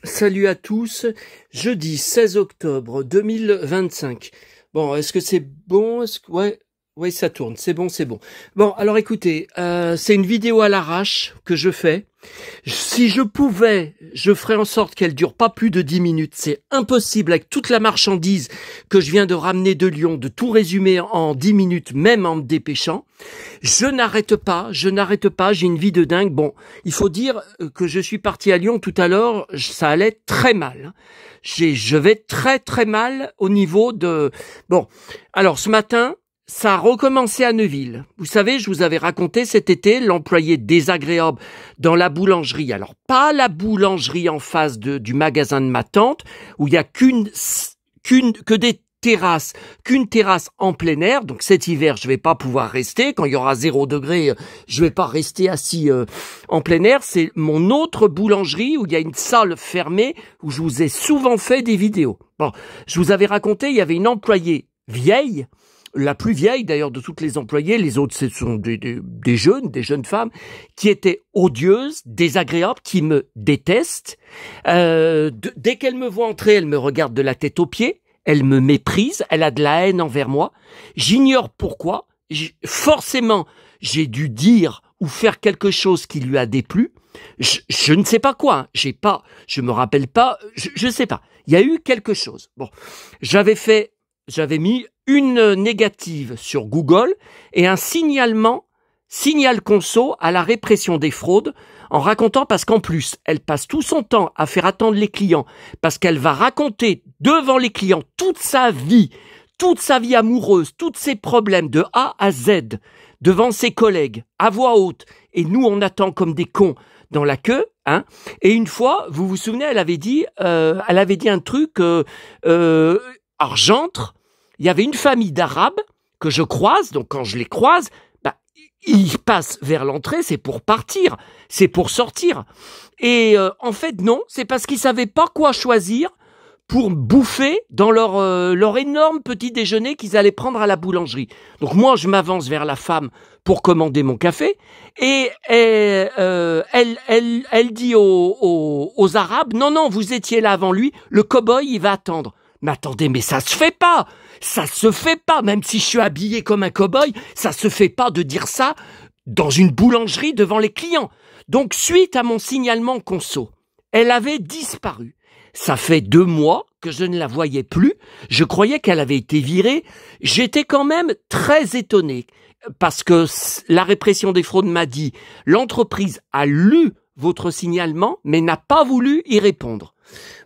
Salut à tous, jeudi 16 octobre 2025. Bon, est-ce que c'est bon? Ouais, ça tourne, c'est bon. Bon, alors écoutez, c'est une vidéo à l'arrache que je fais. Si je pouvais, je ferais en sorte qu'elle dure pas plus de 10 minutes. C'est impossible avec toute la marchandise que je viens de ramener de Lyon, de tout résumer en 10 minutes, même en me dépêchant. Je n'arrête pas, j'ai une vie de dingue. Bon, il faut dire que je suis parti à Lyon tout à l'heure, ça allait très mal. Je vais très mal au niveau de... Bon, alors ce matin... Ça a recommencé à Neuville. Vous savez, je vous avais raconté cet été l'employé désagréable dans la boulangerie. Alors, pas la boulangerie en face du magasin de ma tante, où il y a qu'une terrasse en plein air. Donc cet hiver, je vais pas pouvoir rester. Quand il y aura 0 degré, je vais pas rester assis en plein air. C'est mon autre boulangerie où il y a une salle fermée où je vous ai souvent fait des vidéos. Bon, je vous avais raconté, il y avait une employée vieille, la plus vieille d'ailleurs de toutes les employées, les autres ce sont des jeunes femmes, qui étaient odieuses, désagréables, qui me détestent. Dès qu'elle me voit entrer, elle me regarde de la tête aux pieds, elle me méprise, elle a de la haine envers moi. J'ignore pourquoi, forcément j'ai dû dire ou faire quelque chose qui lui a déplu. Je ne sais pas quoi, je me rappelle pas, je sais pas. Il y a eu quelque chose. Bon, j'avais mis une négative sur Google et un signal conso à la répression des fraudes en racontant, parce qu'en plus, elle passe tout son temps à faire attendre les clients, parce qu'elle va raconter devant les clients toute sa vie amoureuse, tous ses problèmes de A à Z, devant ses collègues, à voix haute. Et nous, on attend comme des cons dans la queue, hein. Et une fois, vous vous souvenez, elle avait dit un truc, alors j'entre, il y avait une famille d'Arabes que je croise, donc quand je les croise, ils passent vers l'entrée, c'est pour partir, c'est pour sortir. Et en fait, non, c'est parce qu'ils savaient pas quoi choisir pour bouffer dans leur énorme petit déjeuner qu'ils allaient prendre à la boulangerie. Donc moi, je m'avance vers la femme pour commander mon café, et elle dit aux Arabes, non, vous étiez là avant lui, le cow-boy, il va attendre. Mais attendez, mais ça se fait pas, même si je suis habillé comme un cow-boy, ça se fait pas de dire ça dans une boulangerie devant les clients. Donc, suite à mon signalement conso, elle avait disparu. Ça fait 2 mois que je ne la voyais plus, je croyais qu'elle avait été virée, j'étais quand même très étonné, parce que la répression des fraudes m'a dit, l'entreprise a lu votre signalement, mais n'a pas voulu y répondre.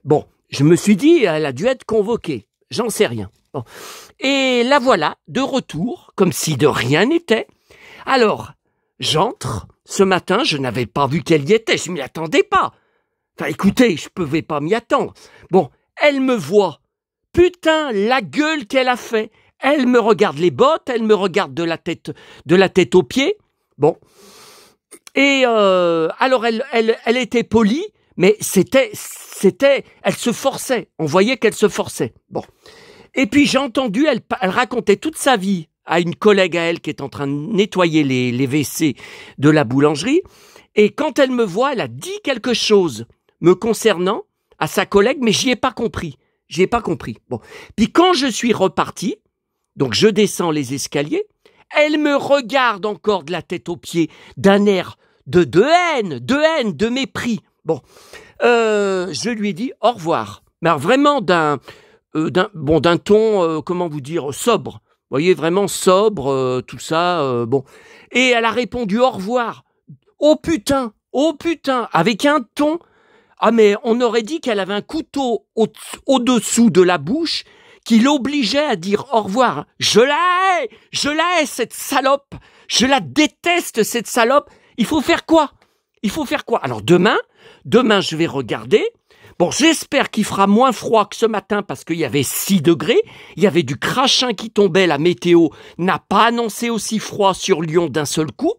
Bon. Je me suis dit, elle a dû être convoquée. J'en sais rien. Bon. Et la voilà, de retour, comme si de rien n'était. Alors, j'entre. Ce matin, je n'avais pas vu qu'elle y était. Je m'y attendais pas. Enfin, écoutez, je pouvais pas m'y attendre. Bon, elle me voit. Putain, la gueule qu'elle a fait. Elle me regarde les bottes, elle me regarde de la tête aux pieds. Bon. Et alors, elle était polie, mais elle se forçait. On voyait qu'elle se forçait. Bon. Et puis j'ai entendu, elle racontait toute sa vie à une collègue à elle qui est en train de nettoyer les WC de la boulangerie. Et quand elle me voit, elle a dit quelque chose me concernant à sa collègue, mais j'y ai pas compris. Bon. Puis quand je suis reparti, donc je descends les escaliers, elle me regarde encore de la tête aux pieds, d'un air de haine, de mépris. Bon. Je lui ai dit au revoir. Mais alors vraiment d'un ton, comment vous dire, sobre. Vous voyez, vraiment sobre, tout ça, bon. Et elle a répondu au revoir. Oh putain, avec un ton. Ah mais on aurait dit qu'elle avait un couteau au-dessous de la bouche qui l'obligeait à dire au revoir. Je la hais, cette salope. Je la déteste, cette salope. Il faut faire quoi? Alors demain, je vais regarder. Bon, j'espère qu'il fera moins froid que ce matin parce qu'il y avait 6 degrés. Il y avait du crachin qui tombait. La météo n'a pas annoncé aussi froid sur Lyon d'un seul coup.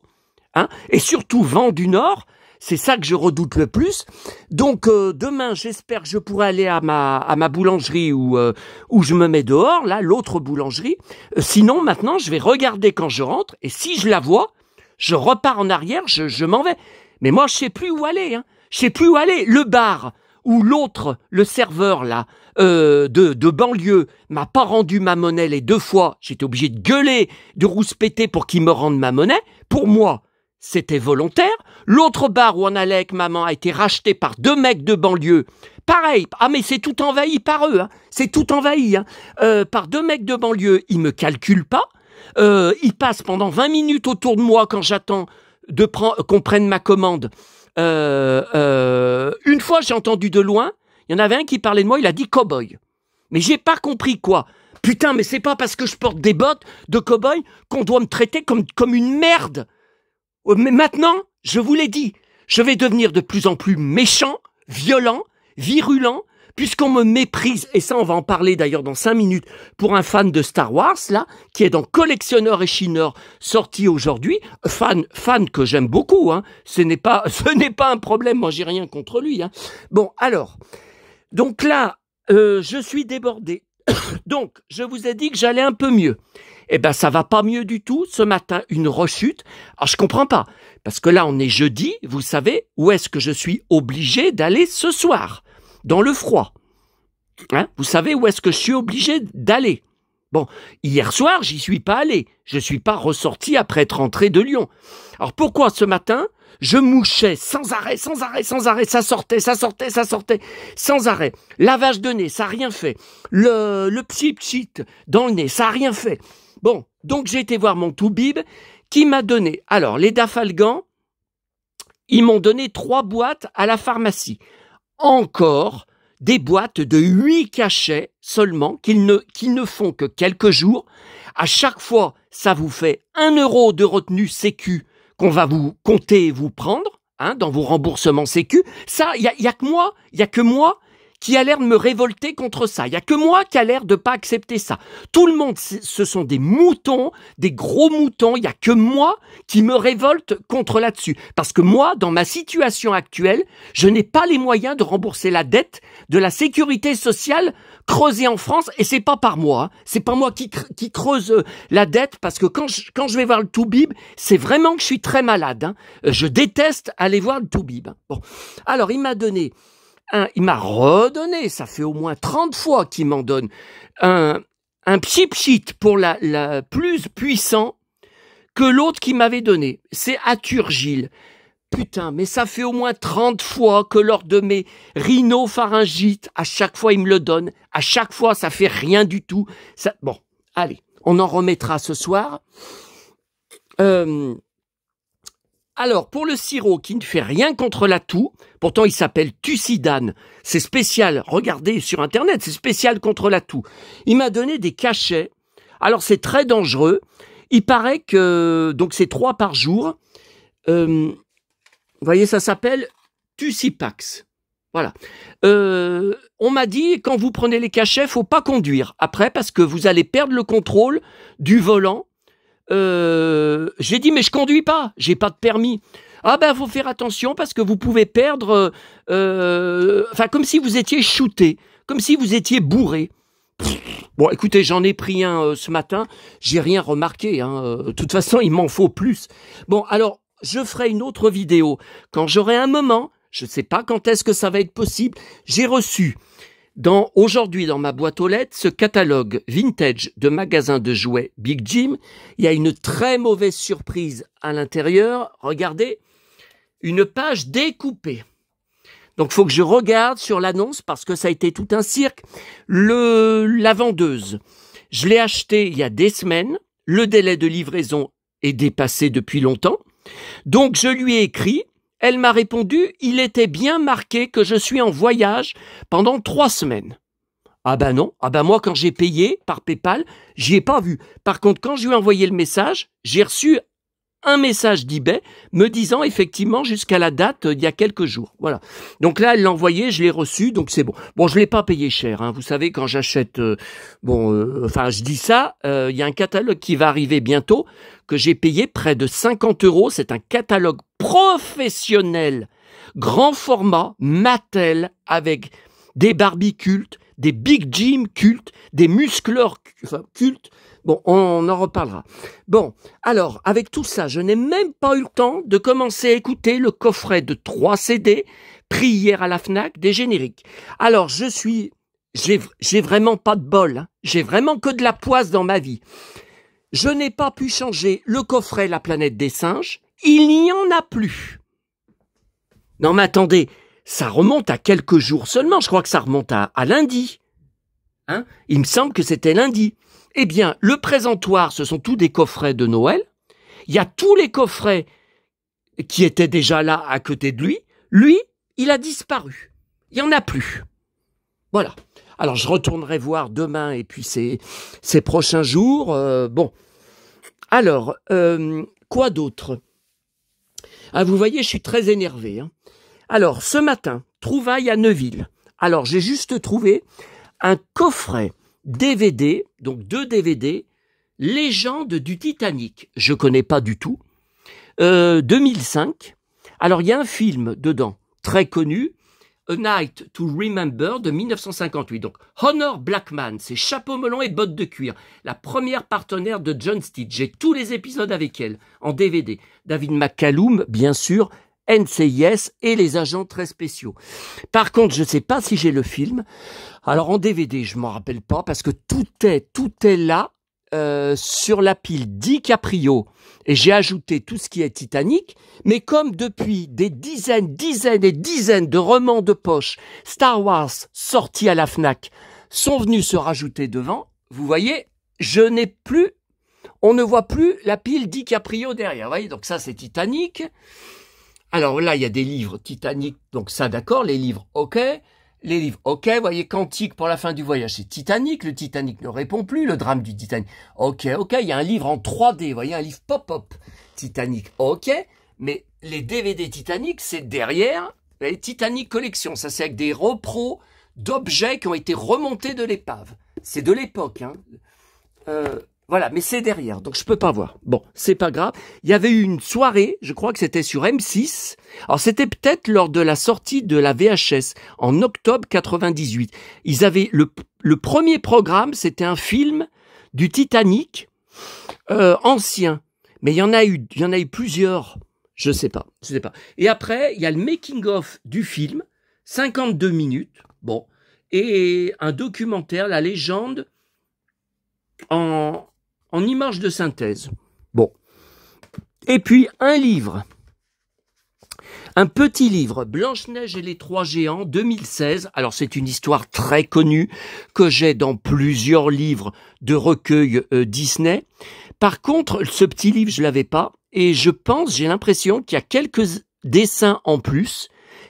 Hein, et surtout, vent du nord. C'est ça que je redoute le plus. Donc, demain, j'espère que je pourrai aller à ma boulangerie où je me mets dehors, là, l'autre boulangerie. Sinon, maintenant, je vais regarder quand je rentre. Et si je la vois, je repars en arrière, je m'en vais. Mais moi, je sais plus où aller, hein. Je sais plus où aller. Le bar où l'autre, le serveur là, de banlieue, m'a pas rendu ma monnaie les 2 fois. J'étais obligé de gueuler, de rouspéter pour qu'il me rende ma monnaie. Pour moi, c'était volontaire. L'autre bar où on allait avec maman a été racheté par 2 mecs de banlieue. Pareil, ah mais c'est tout envahi par eux, hein. C'est tout envahi, hein. Par 2 mecs de banlieue, ils me calculent pas. Ils passent pendant 20 minutes autour de moi quand j'attends qu'on prenne ma commande. Une fois, j'ai entendu de loin, il y en avait un qui parlait de moi, il a dit cow-boy. Mais j'ai pas compris quoi. Putain, mais c'est pas parce que je porte des bottes de cow-boy qu'on doit me traiter comme une merde. Mais maintenant, je vous l'ai dit, je vais devenir de plus en plus méchant, violent, virulent, puisqu'on me méprise, et ça on va en parler d'ailleurs dans 5 minutes, pour un fan de Star Wars, là, qui est dans Collectionneur et Chineur, sorti aujourd'hui, fan que j'aime beaucoup, hein, ce n'est pas un problème, moi j'ai rien contre lui, hein. Bon, alors, donc là, je suis débordé, donc je vous ai dit que j'allais un peu mieux. Eh ben ça va pas mieux du tout, ce matin, une rechute. Alors je comprends pas, parce que là on est jeudi, vous savez, où est-ce que je suis obligé d'aller ce soir ? Dans le froid. Hein, vous savez où est-ce que je suis obligé d'aller? Bon, hier soir, j'y suis pas allé. Je suis pas ressorti après être rentré de Lyon. Alors pourquoi ce matin, je mouchais sans arrêt, ça sortait, sans arrêt. Lavage de nez, ça a rien fait. Le pchit dans le nez, ça a rien fait. Bon, donc j'ai été voir mon toubib qui m'a donné, alors les Dafalgan, ils m'ont donné 3 boîtes à la pharmacie. Encore des boîtes de 8 cachets seulement, qui ne font que quelques jours. À chaque fois, ça vous fait 1 euro de retenue sécu qu'on va vous compter et vous prendre, hein, dans vos remboursements sécu. Ça, il y a que moi qui a l'air de me révolter contre ça. Il y a que moi qui a l'air de pas accepter ça. Tout le monde, ce sont des moutons, des gros moutons. Il y a que moi qui me révolte contre là-dessus. Parce que moi, dans ma situation actuelle, je n'ai pas les moyens de rembourser la dette de la sécurité sociale creusée en France. Et c'est pas par moi, hein. C'est pas moi qui creuse la dette, parce que quand je vais voir le toubib, c'est vraiment que je suis très malade, hein. Je déteste aller voir le toubib. Bon. Alors, il m'a redonné, ça fait au moins 30 fois qu'il m'en donne, un pchit pour la plus puissant que l'autre qui m'avait donné. C'est Aturgil. Putain, mais ça fait au moins 30 fois que lors de mes rhinopharyngites, à chaque fois il me le donne, à chaque fois ça fait rien du tout. Ça, bon, allez, on en remettra ce soir. Alors, pour le sirop qui ne fait rien contre la toux, pourtant il s'appelle Tucidane, c'est spécial, regardez sur internet, c'est spécial contre la toux. Il m'a donné des cachets, alors c'est très dangereux, il paraît que, donc c'est 3 par jour, vous voyez ça s'appelle Tucipax, voilà. On m'a dit, quand vous prenez les cachets, faut pas conduire après, parce que vous allez perdre le contrôle du volant. J'ai dit mais je conduis pas, j'ai pas de permis. Ah ben faut faire attention parce que vous pouvez perdre, enfin comme si vous étiez shooté, comme si vous étiez bourré. Bon écoutez, j'en ai pris un ce matin, j'ai rien remarqué, hein. De toute façon il m'en faut plus. Bon alors je ferai une autre vidéo quand j'aurai un moment, je sais pas quand est-ce que ça va être possible. J'ai reçu aujourd'hui dans ma boîte aux lettres, ce catalogue vintage de magasin de jouets Big Jim. Il y a une très mauvaise surprise à l'intérieur. Regardez, une page découpée. Donc, il faut que je regarde sur l'annonce parce que ça a été tout un cirque. La vendeuse, je l'ai acheté il y a des semaines. Le délai de livraison est dépassé depuis longtemps. Donc, je lui ai écrit. Elle m'a répondu, il était bien marqué que je suis en voyage pendant 3 semaines. Ah ben non, ah ben moi quand j'ai payé par PayPal, j'y ai pas vu. Par contre, quand je lui ai envoyé le message, j'ai reçu un message d'eBay me disant effectivement jusqu'à la date il y a quelques jours. Voilà. Donc là, elle l'a envoyé, je l'ai reçu, donc c'est bon. Bon, je l'ai pas payé cher, hein. Vous savez, quand j'achète, enfin je dis ça, il y a un catalogue qui va arriver bientôt que j'ai payé près de 50 €. C'est un catalogue professionnel, grand format, Mattel, avec des Barbie cultes, des Big Jim cultes, des muscleurs cultes. Bon, on en reparlera. Bon, alors, avec tout ça, je n'ai même pas eu le temps de commencer à écouter le coffret de 3 CD pris hier à la Fnac des génériques. Alors, j'ai vraiment pas de bol, hein. J'ai vraiment que de la poisse dans ma vie. Je n'ai pas pu changer le coffret La planète des singes. Il n'y en a plus. Non mais attendez, ça remonte à quelques jours seulement. Je crois que ça remonte à lundi. Hein? Il me semble que c'était lundi. Eh bien, le présentoir, ce sont tous des coffrets de Noël. Il y a tous les coffrets qui étaient déjà là à côté de lui. Lui, il a disparu. Il n'y en a plus. Voilà. Alors, je retournerai voir demain et puis ces prochains jours. Bon. Alors, quoi d'autre? Ah, vous voyez, je suis très énervé. Hein. Alors, ce matin, trouvaille à Neuville. Alors, j'ai juste trouvé un coffret DVD, donc 2 DVD, Légende du Titanic. Je connais pas du tout. 2005. Alors, il y a un film dedans, très connu, A Night to Remember de 1958. Donc, Honor Blackman, c'est chapeau melon et bottes de cuir. La première partenaire de John Steed. J'ai tous les épisodes avec elle, en DVD. David McCallum, bien sûr, NCIS et les agents très spéciaux. Par contre, je ne sais pas si j'ai le film. Alors, en DVD, je ne m'en rappelle pas, parce que tout est là, sur la pile DiCaprio. Et j'ai ajouté tout ce qui est Titanic, mais comme depuis des dizaines et dizaines de romans de poche Star Wars sortis à la Fnac sont venus se rajouter devant, vous voyez, on ne voit plus la pile DiCaprio derrière. Vous voyez, donc ça c'est Titanic. Alors là, il y a des livres Titanic, donc ça d'accord, les livres ok. Les livres, ok, vous voyez, Cantique pour la fin du voyage, c'est Titanic, le Titanic ne répond plus, le drame du Titanic, ok, il y a un livre en 3D, vous voyez, un livre pop-up, Titanic, ok, mais les DVD Titanic, c'est derrière, les Titanic Collection, ça c'est avec des repros d'objets qui ont été remontés de l'épave, c'est de l'époque, hein, voilà, mais c'est derrière, donc je peux pas voir. Bon, c'est pas grave. Il y avait eu une soirée, je crois que c'était sur M6. Alors c'était peut-être lors de la sortie de la VHS en octobre 98. Ils avaient le premier programme, c'était un film du Titanic ancien, mais il y en a eu plusieurs. Je sais pas. Et après, il y a le making of du film, 52 minutes. Bon, et un documentaire, La légende en images de synthèse. Bon. Et puis, un livre. Un petit livre, Blanche-Neige et les Trois Géants, 2016. Alors, c'est une histoire très connue que j'ai dans plusieurs livres de recueil Disney. Par contre, ce petit livre, je l'avais pas. Et j'ai l'impression qu'il y a quelques dessins en plus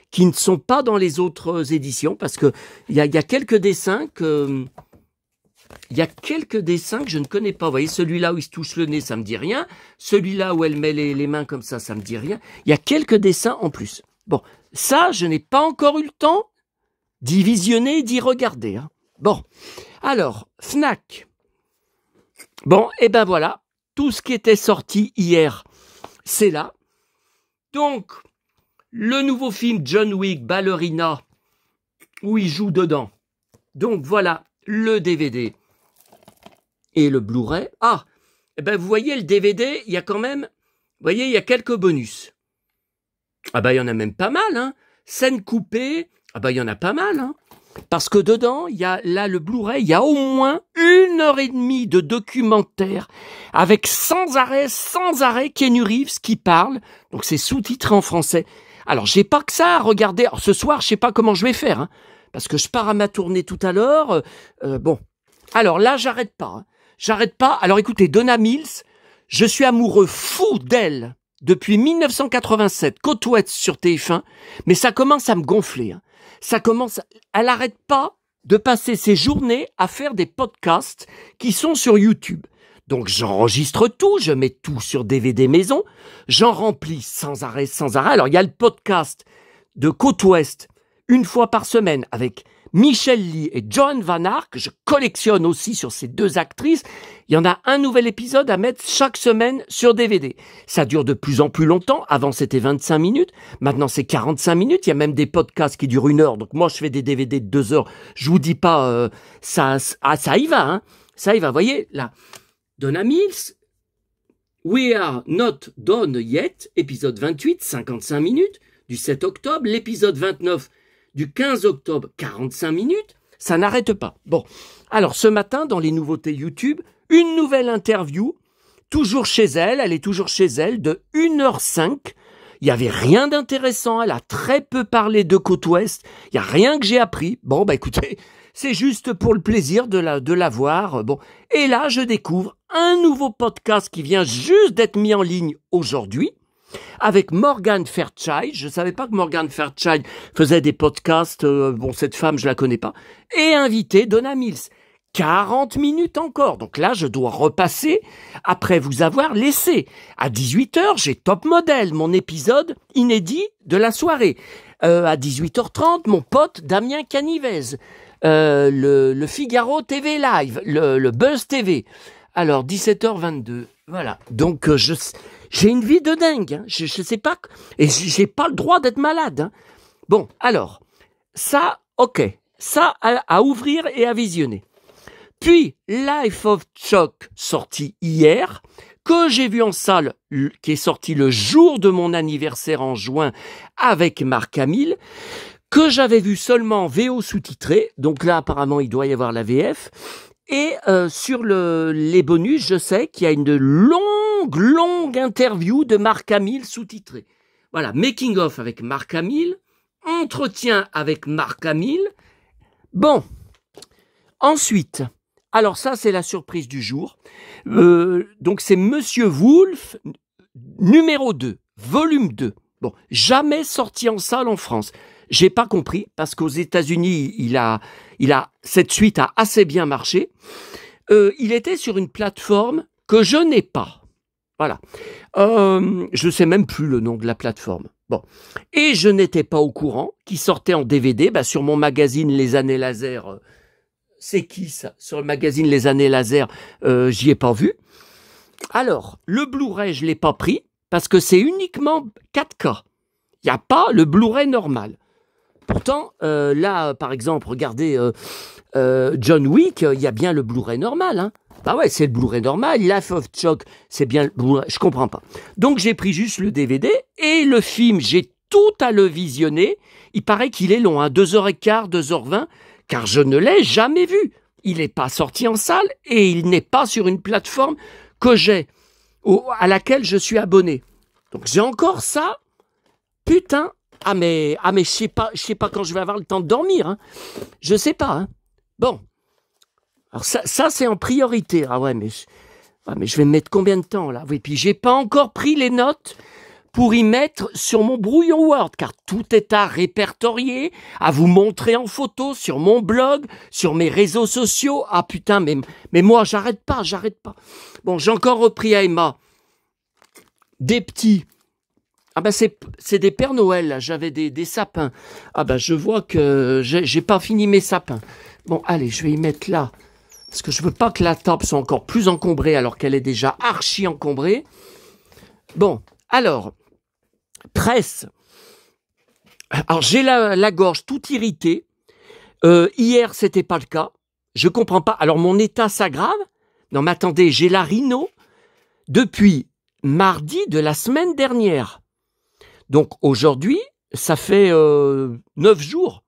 qui ne sont pas dans les autres éditions parce que il y a quelques dessins que... Il y a quelques dessins que je ne connais pas. Vous voyez, celui-là où il se touche le nez, ça me dit rien. Celui-là où elle met les mains comme ça me dit rien. Il y a quelques dessins en plus. Bon, ça, je n'ai pas encore eu le temps d'y visionner et d'y regarder. Hein. Bon, alors, Fnac. Bon, et ben voilà, tout ce qui était sorti hier, c'est là. Donc, le nouveau film John Wick, Ballerina, où il joue dedans. Donc voilà, le DVD et le Blu-ray. Ah, eh ben vous voyez le DVD, il y a quand même, vous voyez, il y a quelques bonus. Ah ben il y en a même pas mal, hein. Scène coupée, ah ben il y en a pas mal, hein. Parce que dedans, il y a là le Blu-ray, il y a au moins 1h30 de documentaire avec sans arrêt Keanu Reeves qui parle. Donc c'est sous-titré en français. Alors j'ai pas que ça à regarder. Alors, ce soir, je sais pas comment je vais faire, hein, parce que je pars à ma tournée tout à l'heure. Bon, alors là, j'arrête pas. Hein. J'arrête pas. Alors écoutez, Donna Mills, je suis amoureux fou d'elle depuis 1987, Côte Ouest sur TF1, mais ça commence à me gonfler. Hein. Elle n'arrête pas de passer ses journées à faire des podcasts qui sont sur YouTube. Donc j'enregistre tout, je mets tout sur DVD maison, j'en remplis sans arrêt. Alors il y a le podcast de Côte Ouest, une fois par semaine, avec Michel Lee et Joan Van Ark, que je collectionne aussi sur ces deux actrices. Il y en a un nouvel épisode à mettre chaque semaine sur DVD. Ça dure de plus en plus longtemps. Avant, c'était 25 minutes. Maintenant, c'est 45 minutes. Il y a même des podcasts qui durent 1 heure. Donc, moi, je fais des DVD de 2 heures. Je vous dis pas, ça y va, hein. Ça y va. Vous voyez, là. Donna Mills, We Are Not Done Yet, épisode 28, 55 minutes. du 7 octobre, l'épisode 29 du 15 octobre, 45 minutes, ça n'arrête pas. Bon, alors ce matin, dans les nouveautés YouTube, une nouvelle interview, toujours chez elle, elle est toujours chez elle, de 1h05. Il n'y avait rien d'intéressant, elle a très peu parlé de côte ouest, il n'y a rien que j'ai appris. Bon, bah écoutez, c'est juste pour le plaisir de la voir. Bon. Et là, je découvre un nouveau podcast qui vient juste d'être mis en ligne aujourd'hui, avec Morgan Fairchild. Je ne savais pas que Morgan Fairchild faisait des podcasts. Bon, cette femme, je la connais pas. Et invité Donna Mills. 40 minutes encore. Donc là, je dois repasser après vous avoir laissé. À 18h, j'ai Top Model, mon épisode inédit de la soirée. À 18h30, mon pote Damien Canivez. Le Figaro TV Live, le Buzz TV. Alors, 17h22. Voilà. Donc, j'ai une vie de dingue. Hein. Je sais pas. Et j'ai pas le droit d'être malade. Hein. Bon, alors, ça, ok. Ça, à ouvrir et à visionner. Puis, Life of Chuck, sorti hier, que j'ai vu en salle, qui est sorti le jour de mon anniversaire en juin avec Marc Hamill, que j'avais vu seulement en VO sous-titré, donc là, apparemment, il doit y avoir la VF, et sur les bonus, je sais qu'il y a une longue interview de Marc Hamill sous-titrée. Voilà, Making of avec Marc Hamill, entretien avec Marc Hamill. Bon, ensuite... Alors ça, c'est la surprise du jour. Donc c'est Monsieur Wolf, numéro 2, volume 2. Bon, jamais sorti en salle en France. J'ai pas compris, parce qu'aux États-Unis, cette suite a assez bien marché. Il était sur une plateforme que je n'ai pas. Voilà. Je sais même plus le nom de la plateforme. Bon. Et je n'étais pas au courant qu'il sortait en DVD, sur mon magazine Les Années Laser. C'est qui ça? Sur le magazine Les Années Laser, j'y ai pas vu. Alors, le Blu-ray, je l'ai pas pris parce que c'est uniquement 4K. Il n'y a pas le Blu-ray normal. Pourtant, là, par exemple, regardez John Wick, il y a bien le Blu-ray normal. Hein. Bah ouais, c'est le Blu-ray normal. Life of Chuck, c'est bien le Blu-ray. Je comprends pas. Donc, j'ai pris juste le DVD et le film, j'ai tout à le visionner. Il paraît qu'il est long, hein, 2h15, 2h20. Car je ne l'ai jamais vu. Il n'est pas sorti en salle et il n'est pas sur une plateforme que j'ai, à laquelle je suis abonné. Donc j'ai encore ça. Putain. Ah mais je sais pas quand je vais avoir le temps de dormir. Hein. Je sais pas. Hein. Bon. Alors ça c'est en priorité. Ah ouais, mais je vais me mettre combien de temps là? Oui, puis j'ai pas encore pris les notes pour y mettre sur mon brouillon Word, car tout est à répertorier, à vous montrer en photo sur mon blog, sur mes réseaux sociaux. Ah putain, mais moi, j'arrête pas. Bon, j'ai encore repris à Emma des petits. Ah ben c'est des Pères Noël, là. J'avais des sapins. Ah ben je vois que j'ai pas fini mes sapins. Bon, allez, je vais y mettre là, parce que je veux pas que la table soit encore plus encombrée alors qu'elle est déjà archi encombrée. Bon, alors... Presse. Alors j'ai la gorge toute irritée. Hier c'était pas le cas. Je comprends pas. Alors mon état s'aggrave. Non mais attendez, j'ai la rhino depuis mardi de la semaine dernière. Donc aujourd'hui, ça fait 9 jours.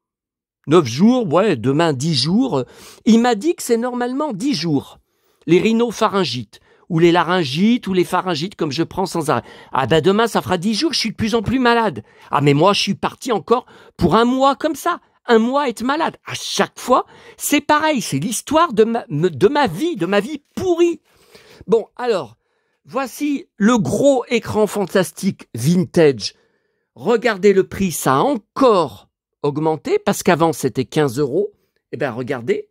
9 jours, ouais, demain 10 jours. Il m'a dit que c'est normalement 10 jours. Les rhinopharyngites. Ou les laryngites, ou les pharyngites, comme je prends sans arrêt. Ah ben demain, ça fera 10 jours, je suis de plus en plus malade. Ah mais moi, je suis parti encore pour un mois comme ça. Un mois être malade. À chaque fois, c'est pareil, c'est l'histoire de ma vie pourrie. Bon, alors, voici le gros écran fantastique vintage. Regardez le prix, ça a encore augmenté, parce qu'avant, c'était 15 €. Eh bien, regardez.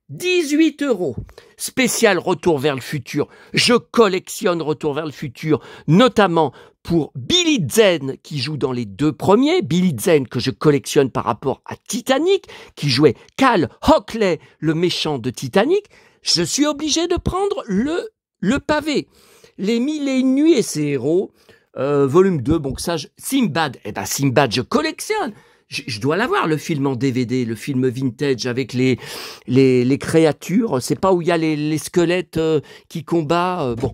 18 €. Spécial Retour vers le futur. Je collectionne Retour vers le futur, notamment pour Billy Zane qui joue dans les 2 premiers. Billy Zane que je collectionne par rapport à Titanic, qui jouait Cal Hockley, le méchant de Titanic. Je suis obligé de prendre le pavé. Les 1001 nuits et ses héros, volume 2. Bon, ça, Simbad. Eh ben, Simbad, je collectionne. Je dois l'avoir, le film en DVD, le film vintage avec les créatures. C'est pas où il y a les squelettes qui combattent. Bon.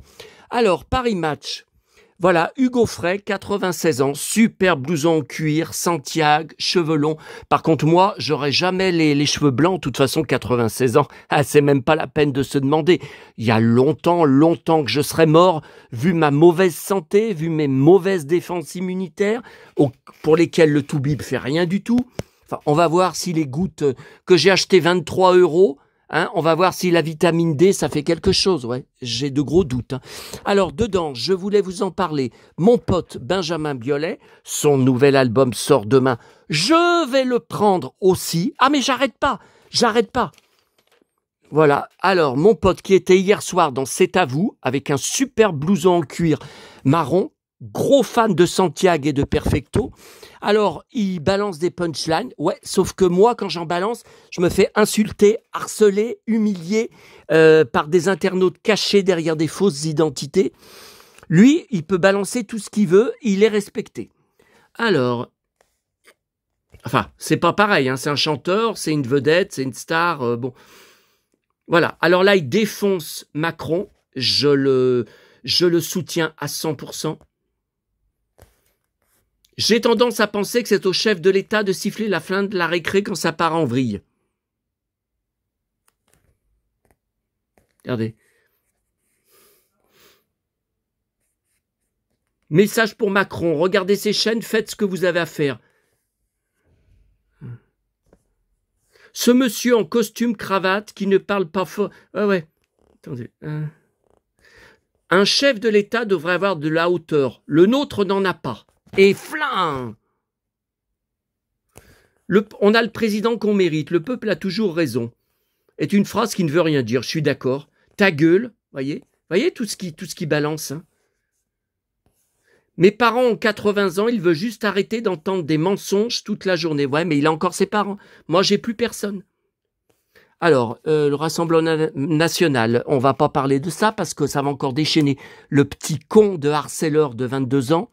Alors, Paris Match. Voilà, Hugo Frey, 96 ans, super blouson en cuir, Santiago, cheveux longs. Par contre, moi, j'aurais jamais les cheveux blancs. De toute façon, 96 ans, ah, c'est même pas la peine de se demander. Il y a longtemps, longtemps que je serais mort, vu ma mauvaise santé, vu mes mauvaises défenses immunitaires, pour lesquelles le Toubib fait rien du tout. Enfin, on va voir si les gouttes que j'ai achetées 23 €, hein, on va voir si la vitamine D, ça fait quelque chose. Ouais, j'ai de gros doutes. Hein. Alors, dedans, je voulais vous en parler. Mon pote Benjamin Biolay, son nouvel album sort demain. Je vais le prendre aussi. Ah, mais j'arrête pas. Voilà. Alors, mon pote qui était hier soir dans C'est à vous, avec un super blouson en cuir marron, gros fan de Santiago et de Perfecto. Alors, il balance des punchlines. Ouais, sauf que moi, quand j'en balance, je me fais insulter, harceler, humilier par des internautes cachés derrière des fausses identités. Lui, il peut balancer tout ce qu'il veut, il est respecté. Alors, enfin, c'est pas pareil, hein, c'est un chanteur, c'est une vedette, c'est une star, bon. Voilà, alors là, il défonce Macron, je le soutiens à 100%. J'ai tendance à penser que c'est au chef de l'État de siffler la fin de la récré quand ça part en vrille. Regardez. Message pour Macron. Regardez ces chaînes, faites ce que vous avez à faire. Ce monsieur en costume cravate qui ne parle pas fort. Ouais. Attendez. Un chef de l'État devrait avoir de la hauteur. Le nôtre n'en a pas. Et flingue. On a le président qu'on mérite. Le peuple a toujours raison. Est une phrase qui ne veut rien dire. Je suis d'accord. Ta gueule, voyez tout ce qui balance. Hein. Mes parents ont 80 ans. Il veut juste arrêter d'entendre des mensonges toute la journée. Ouais, mais il a encore ses parents. Moi, j'ai plus personne. Alors, le Rassemblement national, on va pas parler de ça parce que ça va encore déchaîner le petit con de harceleur de 22 ans.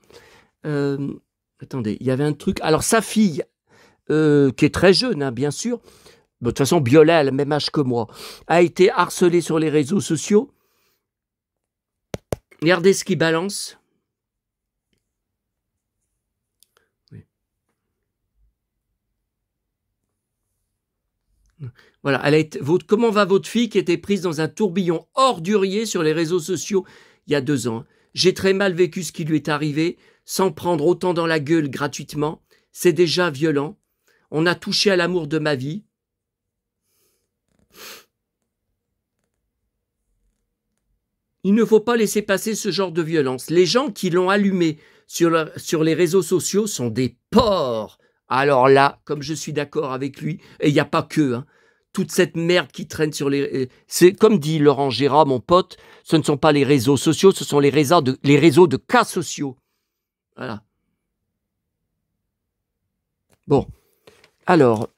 Attendez, il y avait un truc. Alors, sa fille, qui est très jeune, hein, bien sûr, de toute façon, Biolay a le même âge que moi, a été harcelée sur les réseaux sociaux. Regardez ce qu'il balance. Oui. Voilà, comment va votre fille qui était prise dans un tourbillon ordurier sur les réseaux sociaux il y a 2 ans? J'ai très mal vécu ce qui lui est arrivé, sans prendre autant dans la gueule gratuitement. C'est déjà violent. On a touché à l'amour de ma vie. Il ne faut pas laisser passer ce genre de violence. Les gens qui l'ont allumé sur les réseaux sociaux sont des porcs. Alors là, comme je suis d'accord avec lui, et il n'y a pas que, hein, toute cette merde qui traîne sur les... C'est comme dit Laurent Gérard, mon pote, ce ne sont pas les réseaux sociaux, ce sont les réseaux de cas sociaux. Voilà. Bon. Alors,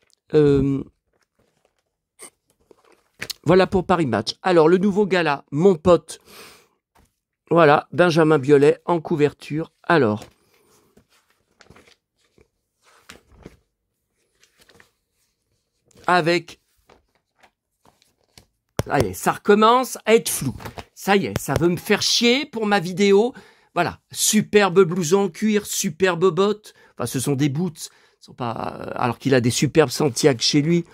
voilà pour Paris Match. Alors, le nouveau gala, mon pote, voilà, Benjamin Biolay en couverture. Alors, avec... Allez, ça recommence à être flou. Ça y est, ça veut me faire chier pour ma vidéo. Voilà, superbe blouson en cuir, superbe bottes. Enfin, ce sont des boots. Sont pas... Alors qu'il a des superbes Santiago chez lui.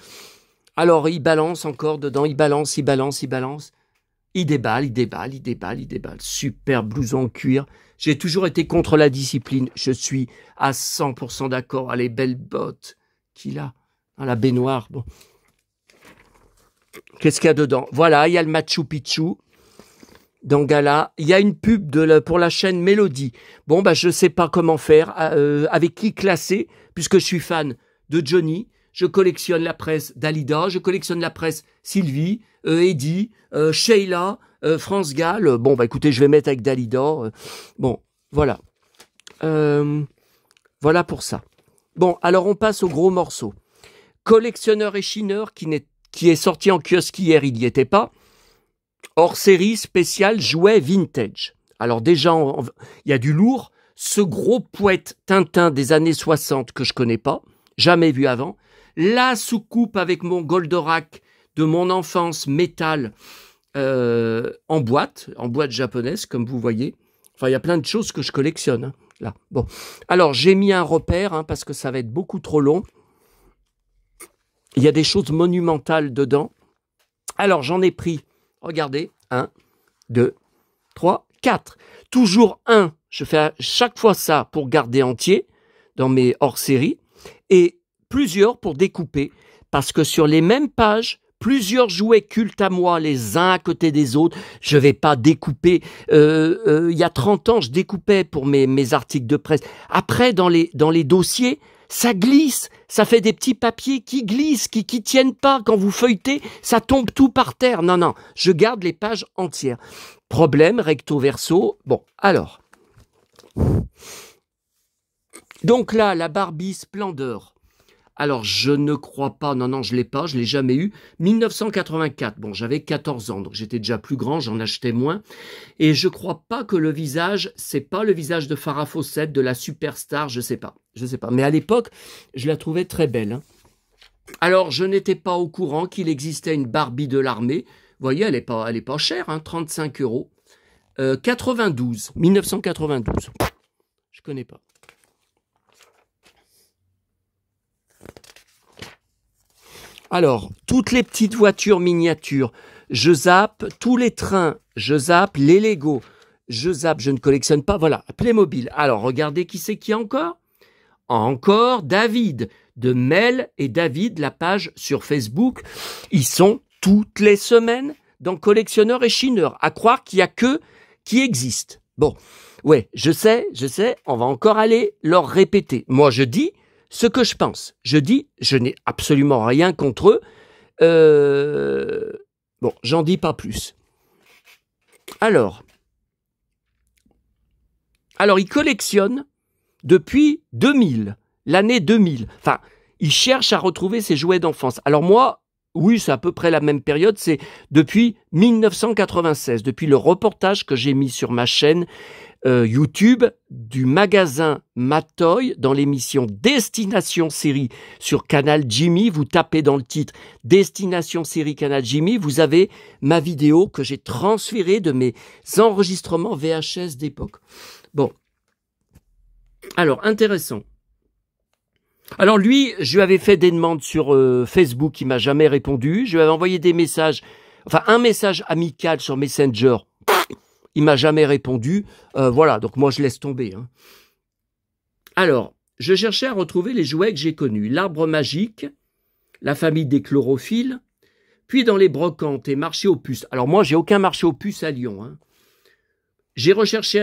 Alors, il balance encore dedans, il balance. Il déballe. Super blouson en cuir. J'ai toujours été contre la discipline. Je suis à 100% d'accord. Ah, les belles bottes qu'il a. Dans la baignoire. Bon. Qu'est-ce qu'il y a dedans? Voilà, il y a le Machu Picchu. Dans Gala, il y a une pub pour la chaîne Mélodie. Bon, bah, je sais pas comment faire, avec qui classer, puisque je suis fan de Johnny. Je collectionne la presse Dalida, je collectionne la presse Sylvie, Eddie, Sheila, France Gall. Bon, bah écoutez, je vais mettre avec Dalida. Bon, voilà. Voilà pour ça. Bon, alors on passe au gros morceau. Collectionneur et chineur qui est sorti en kiosque hier, il n'y était pas. Hors série spéciale jouet vintage. Alors déjà, il y a du lourd. Ce gros poète Tintin des années 60 que je connais pas, jamais vu avant. La soucoupe avec mon Goldorak de mon enfance métal en boîte japonaise, comme vous voyez. Enfin, il y a plein de choses que je collectionne, hein, là. Bon. Alors, j'ai mis un repère, hein, parce que ça va être beaucoup trop long. Il y a des choses monumentales dedans. Alors, j'en ai pris, regardez, 1, 2, 3, 4. Toujours un. Je fais à chaque fois ça pour garder entier dans mes hors-séries et plusieurs pour découper. Parce que sur les mêmes pages, plusieurs jouets cultes à moi, les uns à côté des autres. Je ne vais pas découper. Il y a 30 ans, je découpais pour mes articles de presse. Après, dans les dossiers, ça glisse. Ça fait des petits papiers qui glissent, qui tiennent pas. Quand vous feuilletez, ça tombe tout par terre. Non, non, je garde les pages entières. Problème, recto verso. Bon, alors. Donc là, la Barbie Splendeur. Alors, je ne crois pas, non, je ne l'ai pas, je ne l'ai jamais eu. 1984, bon, j'avais 14 ans, donc j'étais déjà plus grand, j'en achetais moins. Et je ne crois pas que le visage, c'est pas le visage de Farrah Fawcett, de la superstar, je sais pas. Mais à l'époque, je la trouvais très belle. Hein. Alors, je n'étais pas au courant qu'il existait une Barbie de l'armée. Vous voyez, elle est pas chère, hein, 35 €. 1992. Je connais pas. Alors, toutes les petites voitures miniatures, je zappe, tous les trains, je zappe, les Lego, je zappe, je ne collectionne pas, voilà, Playmobil. Alors, regardez qui c'est qui encore? Encore David, de Mel et David, la page sur Facebook. Ils sont toutes les semaines dans Collectionneur et Chineur, à croire qu'il n'y a que qui existent. Bon, ouais, je sais, on va encore aller leur répéter. Moi, je dis ce que je pense. Je dis, je n'ai absolument rien contre eux. Bon, j'en dis pas plus. Alors, ils collectionnent depuis 2000, l'année 2000. Enfin, ils cherchent à retrouver ces jouets d'enfance. Alors moi, oui, c'est à peu près la même période, c'est depuis 1996, depuis le reportage que j'ai mis sur ma chaîne YouTube du magasin Matoy dans l'émission Destination Série sur Canal Jimmy. Vous tapez dans le titre Destination Série Canal Jimmy, vous avez ma vidéo que j'ai transférée de mes enregistrements VHS d'époque. Bon, alors intéressant. Alors lui, je lui avais fait des demandes sur Facebook, il m'a jamais répondu. Je lui avais envoyé des messages, enfin un message amical sur Messenger. Il m'a jamais répondu. Voilà, donc moi je laisse tomber. Hein. Alors, je cherchais à retrouver les jouets que j'ai connus. L'arbre magique, la famille des chlorophylles, puis dans les brocantes et marchés aux puces. Alors moi, j'ai aucun marché aux puces à Lyon. Hein. J'ai recherché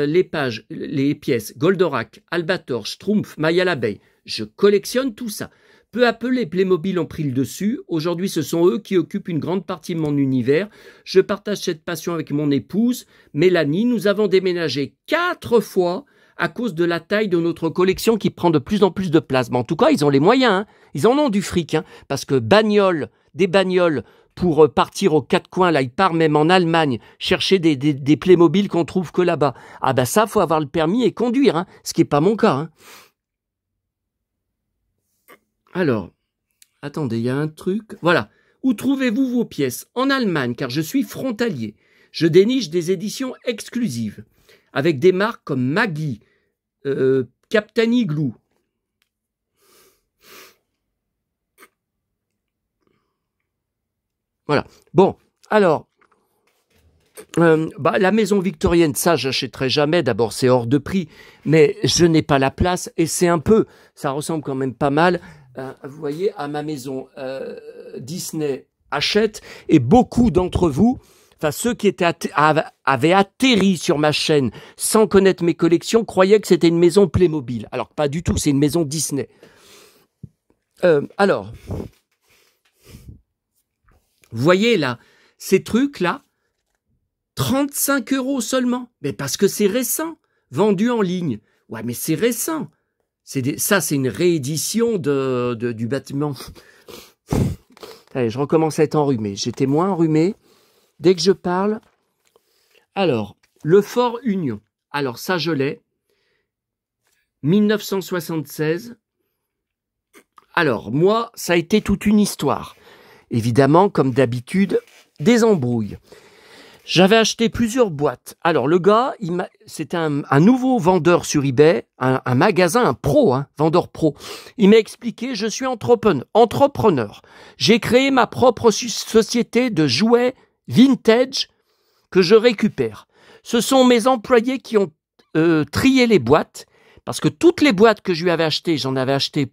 les pages, les pièces Goldorak, Albator, Schtroumpf, Maya l'abeille. Je collectionne tout ça. Peu à peu, les Playmobil ont pris le dessus. Aujourd'hui, ce sont eux qui occupent une grande partie de mon univers. Je partage cette passion avec mon épouse, Mélanie. Nous avons déménagé 4 fois à cause de la taille de notre collection qui prend de plus en plus de place. Mais en tout cas, ils ont les moyens. Hein. Ils en ont du fric. Hein, parce que des bagnoles pour partir aux 4 coins, là, ils partent même en Allemagne chercher des Playmobil qu'on trouve que là-bas. Ah ben ça, faut avoir le permis et conduire. Hein, ce qui n'est pas mon cas. Hein. Alors, attendez, il y a un truc. Voilà. Où trouvez-vous vos pièces? En Allemagne, car je suis frontalier. Je déniche des éditions exclusives, avec des marques comme Maggie, Captain Igloo. Voilà. Bon, alors, la maison victorienne, ça, j'achèterai jamais. D'abord, c'est hors de prix, mais je n'ai pas la place et c'est un peu, ça ressemble quand même pas mal. Vous voyez, à ma maison, Disney achète, et beaucoup d'entre vous, enfin ceux qui avaient atterri sur ma chaîne sans connaître mes collections, croyaient que c'était une maison Playmobil. Alors pas du tout, c'est une maison Disney. Alors, vous voyez là, ces trucs-là, 35 € seulement. Mais parce que c'est récent, vendu en ligne. Ouais, mais c'est récent. Ça, c'est une réédition du bâtiment. Allez, je recommence à être enrhumé. J'étais moins enrhumé. Dès que je parle. Alors, le Fort Union. Alors, ça, je l'ai. 1976. Alors, moi, ça a été toute une histoire. Évidemment, comme d'habitude, des embrouilles. J'avais acheté plusieurs boîtes. Alors le gars, c'était un nouveau vendeur sur eBay, un magasin, un pro, vendeur pro. Il m'a expliqué, je suis entrepreneur. J'ai créé ma propre société de jouets vintage que je récupère. Ce sont mes employés qui ont trié les boîtes, parce que toutes les boîtes que je lui avais achetées, j'en avais acheté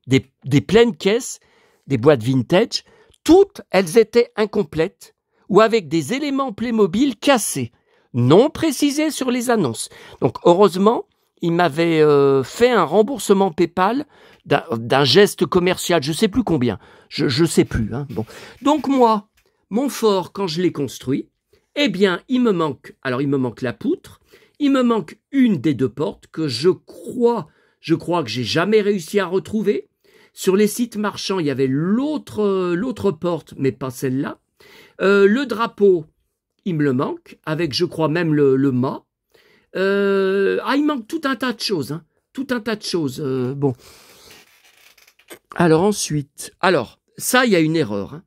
des pleines caisses, des boîtes vintage, toutes elles étaient incomplètes, ou avec des éléments Playmobil cassés, non précisés sur les annonces. Donc heureusement, il m'avait fait un remboursement PayPal d'un geste commercial, je sais plus combien, je sais plus. Bon. Donc moi, mon fort, quand je l'ai construit, eh bien, il me manque la poutre, il me manque une des deux portes que je crois que j'ai jamais réussi à retrouver. Sur les sites marchands, il y avait l'autre porte, mais pas celle-là. Le drapeau, il me le manque, avec je crois même le mât. Il manque tout un tas de choses, tout un tas de choses. Bon. Alors ensuite, ça il y a une erreur.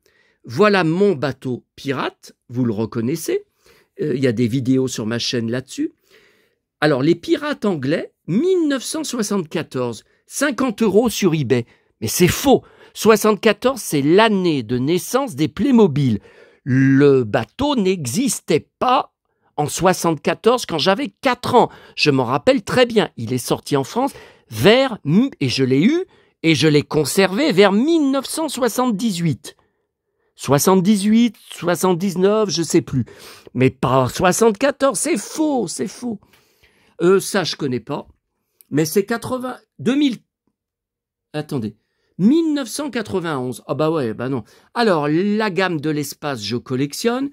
Voilà mon bateau pirate, vous le reconnaissez. Il y a des vidéos sur ma chaîne là-dessus. Alors les pirates anglais, 1974, 50 € sur eBay. Mais c'est faux. 74, c'est l'année de naissance des Playmobil. Le bateau n'existait pas en 74 quand j'avais 4 ans. Je m'en rappelle très bien. Il est sorti en France et je l'ai eu et je l'ai conservé vers 1978. 78, 79, je sais plus. Mais pas 74, c'est faux, c'est faux. Ça, je connais pas. Mais c'est 2000. Attendez. 1991. Ah bah ouais, bah non. Alors, la gamme de l'espace, je collectionne.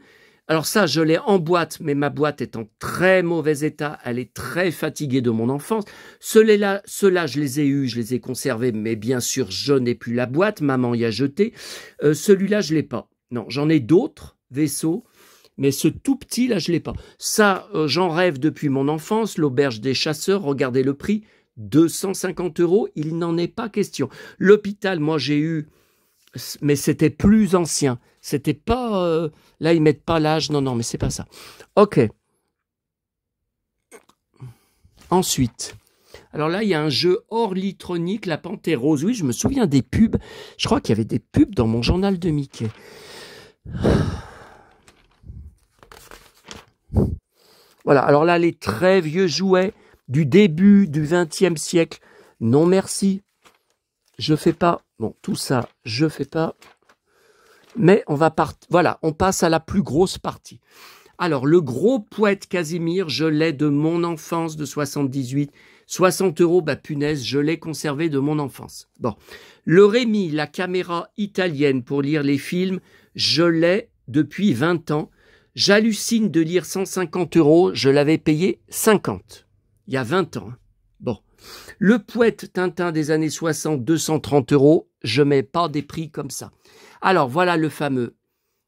Alors ça, je l'ai en boîte, mais ma boîte est en très mauvais état. Elle est très fatiguée de mon enfance. Ceux-là, je les ai eus, je les ai conservés, mais bien sûr, je n'ai plus la boîte. Maman y a jeté. Celui-là, je l'ai pas. Non, j'en ai d'autres vaisseaux, mais ce tout petit, là, je l'ai pas. Ça, j'en rêve depuis mon enfance. L'auberge des chasseurs, regardez le prix. 250 €, il n'en est pas question. L'hôpital, moi j'ai eu, mais c'était plus ancien. C'était pas, là ils mettent pas l'âge, non, mais c'est pas ça. Ok. Ensuite, alors là il y a un jeu Orlytronique, la Panthère Rose. Oui, je me souviens des pubs. Je crois qu'il y avait des pubs dans mon journal de Mickey. Voilà, alors là les très vieux jouets du début du XXe siècle. Non, merci. Je fais pas. Bon, tout ça, je fais pas. Mais on va voilà, on passe à la plus grosse partie. Alors, le gros Poète Casimir, je l'ai de mon enfance de 78. 60 €, bah punaise, je l'ai conservé de mon enfance. Bon. Le Rémi, la caméra italienne pour lire les films, je l'ai depuis 20 ans. J'hallucine de lire 150 €, je l'avais payé 50. Il y a 20 ans. Bon. Le Poète Tintin des années 60, 230 €. Je mets pas des prix comme ça. Alors, voilà le fameux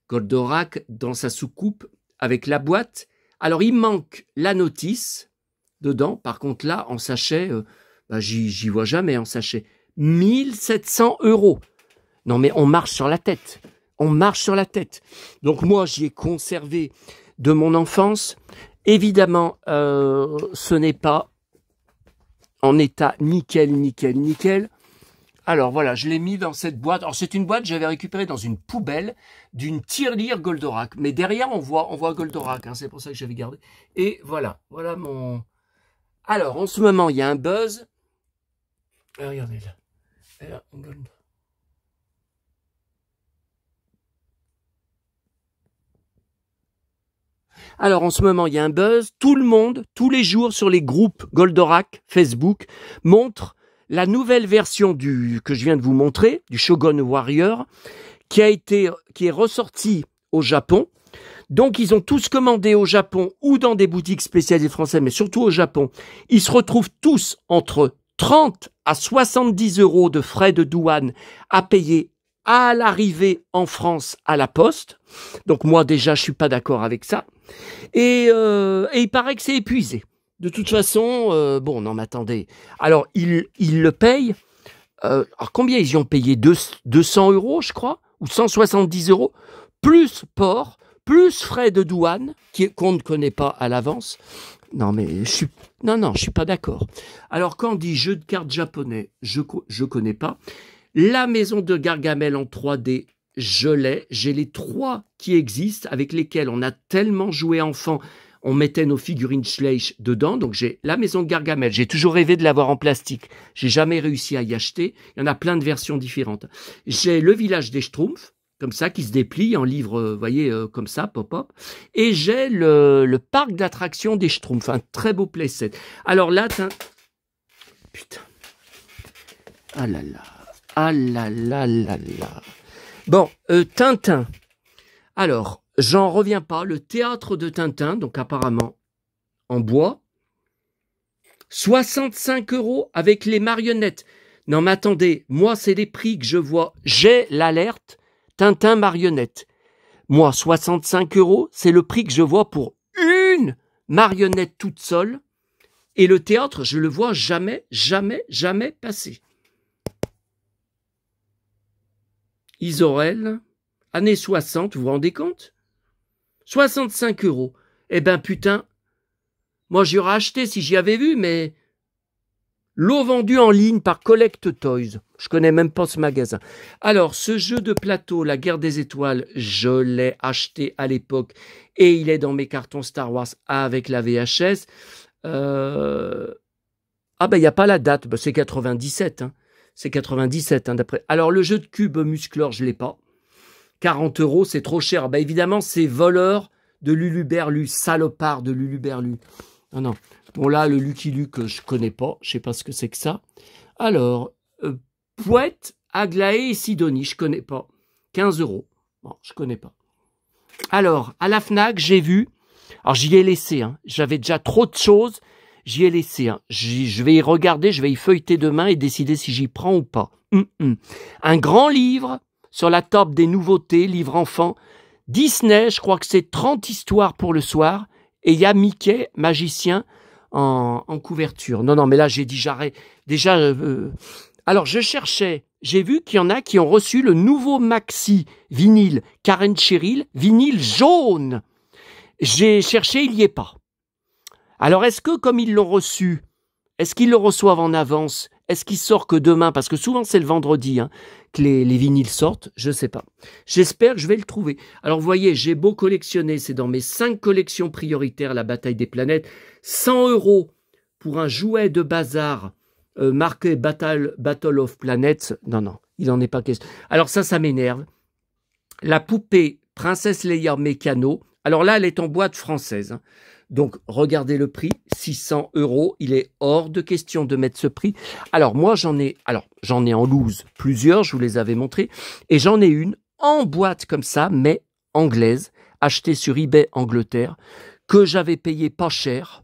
Goldorak dans sa soucoupe avec la boîte. Alors, il manque la notice dedans. Par contre, là, en sachet, j'y vois jamais en sachet. 1700 €. Non, mais on marche sur la tête. On marche sur la tête. Donc, moi, j'y ai conservé de mon enfance. Évidemment, ce n'est pas en état nickel, nickel, nickel. Alors voilà, je l'ai mis dans cette boîte. Alors c'est une boîte que j'avais récupérée dans une poubelle d'une tirelire Goldorak. Mais derrière, on voit Goldorak, c'est pour ça que j'avais gardé. Et voilà mon... Alors, en ce moment, il y a un buzz. Regardez là. Alors, en ce moment, il y a un buzz. Tout le monde, tous les jours, sur les groupes Goldorak, Facebook, montre la nouvelle version que je viens de vous montrer, du Shogun Warrior, qui est ressorti au Japon. Donc, ils ont tous commandé au Japon ou dans des boutiques spécialisées françaises, mais surtout au Japon. Ils se retrouvent tous entre 30 à 70 € de frais de douane à payer à l'arrivée en France à la poste. Donc, moi, déjà, je suis pas d'accord avec ça. Et il paraît que c'est épuisé. De toute façon, bon, non, mais attendez. Alors, ils le payent. Alors, combien ils y ont payé 200 €, je crois, ou 170 €, plus port, plus frais de douane, qu'on ne connaît pas à l'avance. Non, mais je suis pas d'accord. Alors, quand on dit jeu de cartes japonais, je connais pas. La maison de Gargamel en 3D, je l'ai. J'ai les 3 qui existent, avec lesquels on a tellement joué enfant. On mettait nos figurines Schleich dedans. Donc, j'ai la maison de Gargamel. J'ai toujours rêvé de l'avoir en plastique. J'ai jamais réussi à y acheter. Il y en a plein de versions différentes. J'ai le village des Schtroumpfs, comme ça, qui se déplie en livre, vous voyez, comme ça, pop-up. Et j'ai le parc d'attractions des Schtroumpfs, un très beau playset. Alors là, putain. Ah là là. Ah là là là là. Bon, Tintin. Alors, j'en reviens pas. Le théâtre de Tintin, donc apparemment en bois. 65 € avec les marionnettes. Non mais attendez, moi c'est les prix que je vois. J'ai l'alerte Tintin marionnette. Moi, 65 €, c'est le prix que je vois pour une marionnette toute seule. Et le théâtre, je le vois jamais, jamais, jamais passer. Isorel, années 60, vous vous rendez compte? 65 €. Eh ben putain, moi j'y aurais acheté si j'y avais vu, mais lot vendu en ligne par Collect Toys. Je connais même pas ce magasin. Alors, ce jeu de plateau, La Guerre des Étoiles, je l'ai acheté à l'époque et il est dans mes cartons Star Wars avec la VHS. Ah ben, il n'y a pas la date. Ben, c'est 97. Hein. C'est 97 hein, d'après. Alors, le jeu de cube Musclor, je l'ai pas. 40 €, c'est trop cher. Ben, évidemment, c'est voleur de Luluberlu, salopard de Luluberlu. Non, non. Bon, là, le Lucky Luke, je connais pas. Je sais pas ce que c'est que ça. Alors, Pouette, Aglaé et Sidonie, je connais pas. 15 €. Bon, je connais pas. Alors, à la Fnac, j'ai vu. Alors, j'y ai laissé. Hein. J'avais déjà trop de choses. J'y ai laissé. Hein. Je vais y regarder, je vais y feuilleter demain et décider si j'y prends ou pas. Un grand livre sur la table des nouveautés, livre enfant. Disney, je crois que c'est 30 histoires pour le soir. Et il y a Mickey, magicien, en couverture. Non, non, mais là, j'ai dit j'arrête. Déjà, alors, je cherchais. J'ai vu qu'il y en a qui ont reçu le nouveau maxi vinyle Karen Cheryl, vinyle jaune. J'ai cherché, il n'y est pas. Alors, est-ce que, comme ils l'ont reçu, est-ce qu'ils le reçoivent en avance? Est-ce qu'il sort que demain? Parce que souvent, c'est le vendredi hein, que les vinyles sortent. Je ne sais pas. J'espère que je vais le trouver. Alors, vous voyez, j'ai beau collectionner. C'est dans mes 5 collections prioritaires, la bataille des planètes. 100 € pour un jouet de bazar marqué Battle of Planets. Non, non, il n'en est pas question. Alors, ça m'énerve. La poupée Princesse Leia Mécano. Alors là, elle est en boîte française. Hein. Donc, regardez le prix, 600 €. Il est hors de question de mettre ce prix. Alors, moi, j'en ai en loose plusieurs, je vous les avais montrés. Et j'en ai une en boîte comme ça, mais anglaise, achetée sur eBay Angleterre, que j'avais payé pas cher.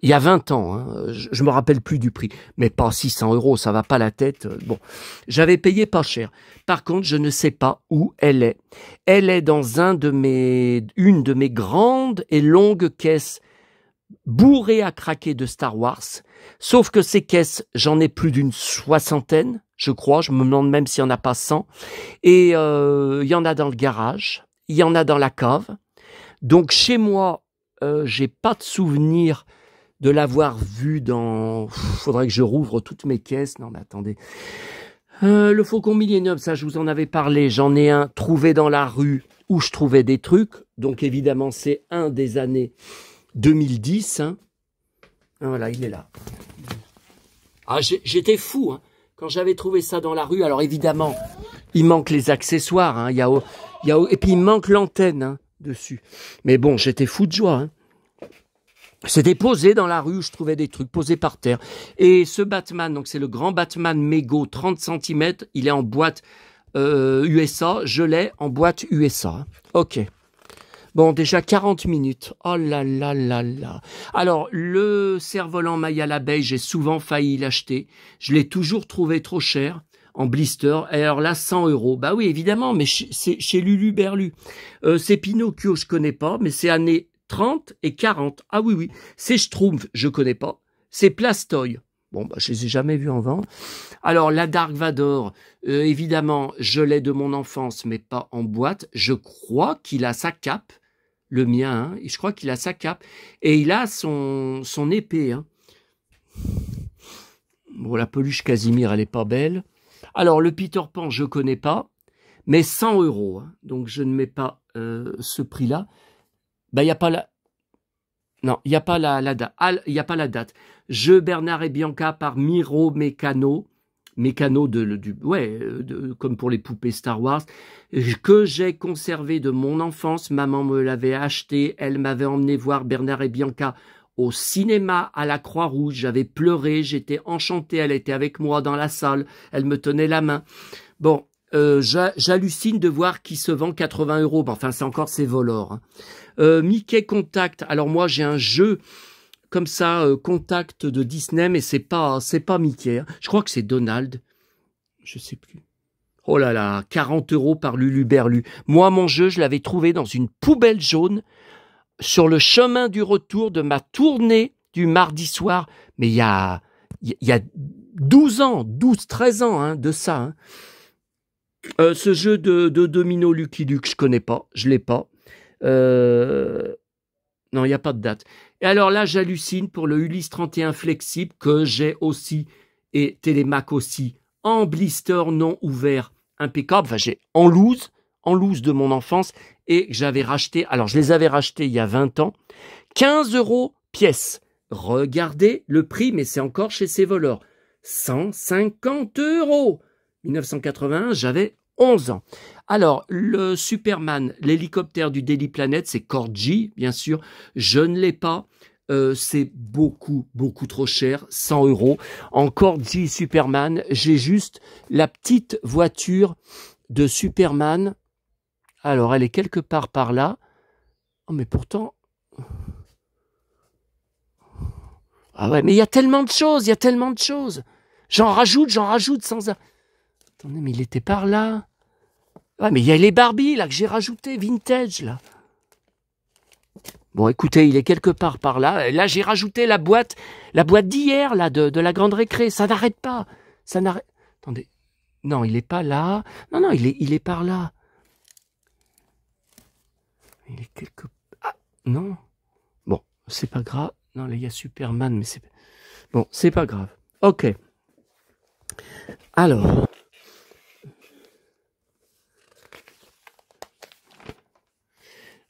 Il y a 20 ans, hein, je me rappelle plus du prix, mais pas 600 €, ça va pas la tête. Bon, j'avais payé pas cher. Par contre, je ne sais pas où elle est. Elle est dans une de mes grandes et longues caisses bourrées à craquer de Star Wars. Sauf que ces caisses, j'en ai plus d'une 60aine, je crois. Je me demande même s'il n'y en a pas 100. Et il y en a dans le garage, il y en a dans la cave. Donc chez moi, j'ai pas de souvenir de l'avoir vu dans... Faudrait que je rouvre toutes mes caisses. Non, mais attendez. Le Faucon Millennium, ça, je vous en avais parlé. J'en ai un trouvé dans la rue où je trouvais des trucs. Donc, évidemment, c'est un des années 2010. Hein. Voilà, il est là. Ah, j'étais fou hein, quand j'avais trouvé ça dans la rue. Alors, évidemment, il manque les accessoires. Hein. Et puis, il manque l'antenne hein, dessus. Mais bon, j'étais fou de joie. Hein. C'était posé dans la rue où je trouvais des trucs posés par terre. Et ce Batman, donc c'est le grand Batman Mego 30 cm, il est en boîte USA. Je l'ai en boîte USA. Ok. Bon, déjà 40 minutes. Oh là là là là. Alors, le cerf-volant maille à l'abeille, j'ai souvent failli l'acheter. Je l'ai toujours trouvé trop cher en blister. Et alors là, 100 €. Bah oui, évidemment, mais c'est chez Luluberlu. C'est Pinocchio, je connais pas, mais c'est année 30 et 40. Ah oui, oui. C'est Schtroumpf, je connais pas. C'est Plastoy. Bon, bah, je les ai jamais vus en vente. Alors, la Dark Vador, évidemment, je l'ai de mon enfance, mais pas en boîte. Je crois qu'il a sa cape, le mien, hein, et je crois qu'il a sa cape. Et il a son épée. Hein. Bon, la peluche Casimir, elle est pas belle. Alors, le Peter Pan, je connais pas, mais 100 €. Hein, donc, je ne mets pas ce prix-là. Ben, il n'y a pas la... Non, il n'y a pas la date. Il n'y a pas la date. Jeu Bernard et Bianca par Miro Mécano. Mécano comme pour les poupées Star Wars, que j'ai conservé de mon enfance. Maman me l'avait acheté. Elle m'avait emmené voir Bernard et Bianca au cinéma à la Croix-Rouge. J'avais pleuré, j'étais enchanté. Elle était avec moi dans la salle. Elle me tenait la main. Bon, j'hallucine de voir qu'il se vend 80 €. Enfin, c'est encore ces voleurs. Hein. Mickey Contact. Alors moi, j'ai un jeu comme ça, Contact de Disney, mais c'est pas Mickey. Hein. Je crois que c'est Donald. Je sais plus. Oh là là, 40 € par Lulu Berlu. Moi, mon jeu, je l'avais trouvé dans une poubelle jaune sur le chemin du retour de ma tournée du mardi soir. Mais il y a 12 ans, 13 ans hein, de ça. Hein. Ce jeu de domino Lucky Luke, je connais pas, je l'ai pas. Non, il n'y a pas de date. Et alors là, j'hallucine pour le Ulysse 31 flexible que j'ai aussi, et Télémac aussi, en blister non ouvert, impeccable. Enfin, j'ai en loose de mon enfance, et j'avais racheté, alors je les avais rachetés il y a 20 ans, 15 € pièce. Regardez le prix, mais c'est encore chez ces voleurs. 150 €. 1981, j'avais 11 ans. Alors, le Superman, l'hélicoptère du Daily Planet, c'est Corgi, bien sûr. Je ne l'ai pas. C'est beaucoup trop cher, 100 €. En Corgi Superman, j'ai juste la petite voiture de Superman. Alors, elle est quelque part par là. Oh, mais pourtant... Ah ouais, mais il y a tellement de choses, J'en rajoute sans... Attendez, mais il était par là. Ouais, mais il y a les Barbie, là, que j'ai rajouté, vintage, là. Bon, écoutez, il est quelque part par là. Là, j'ai rajouté la boîte d'hier, là, de la grande récré. Ça n'arrête pas. Attendez. Non, il est pas là. Non, il est par là. Il est quelque... Ah, non. Bon, c'est pas grave. Non, là, il y a Superman, mais c'est... Bon, c'est pas grave. Ok. Alors...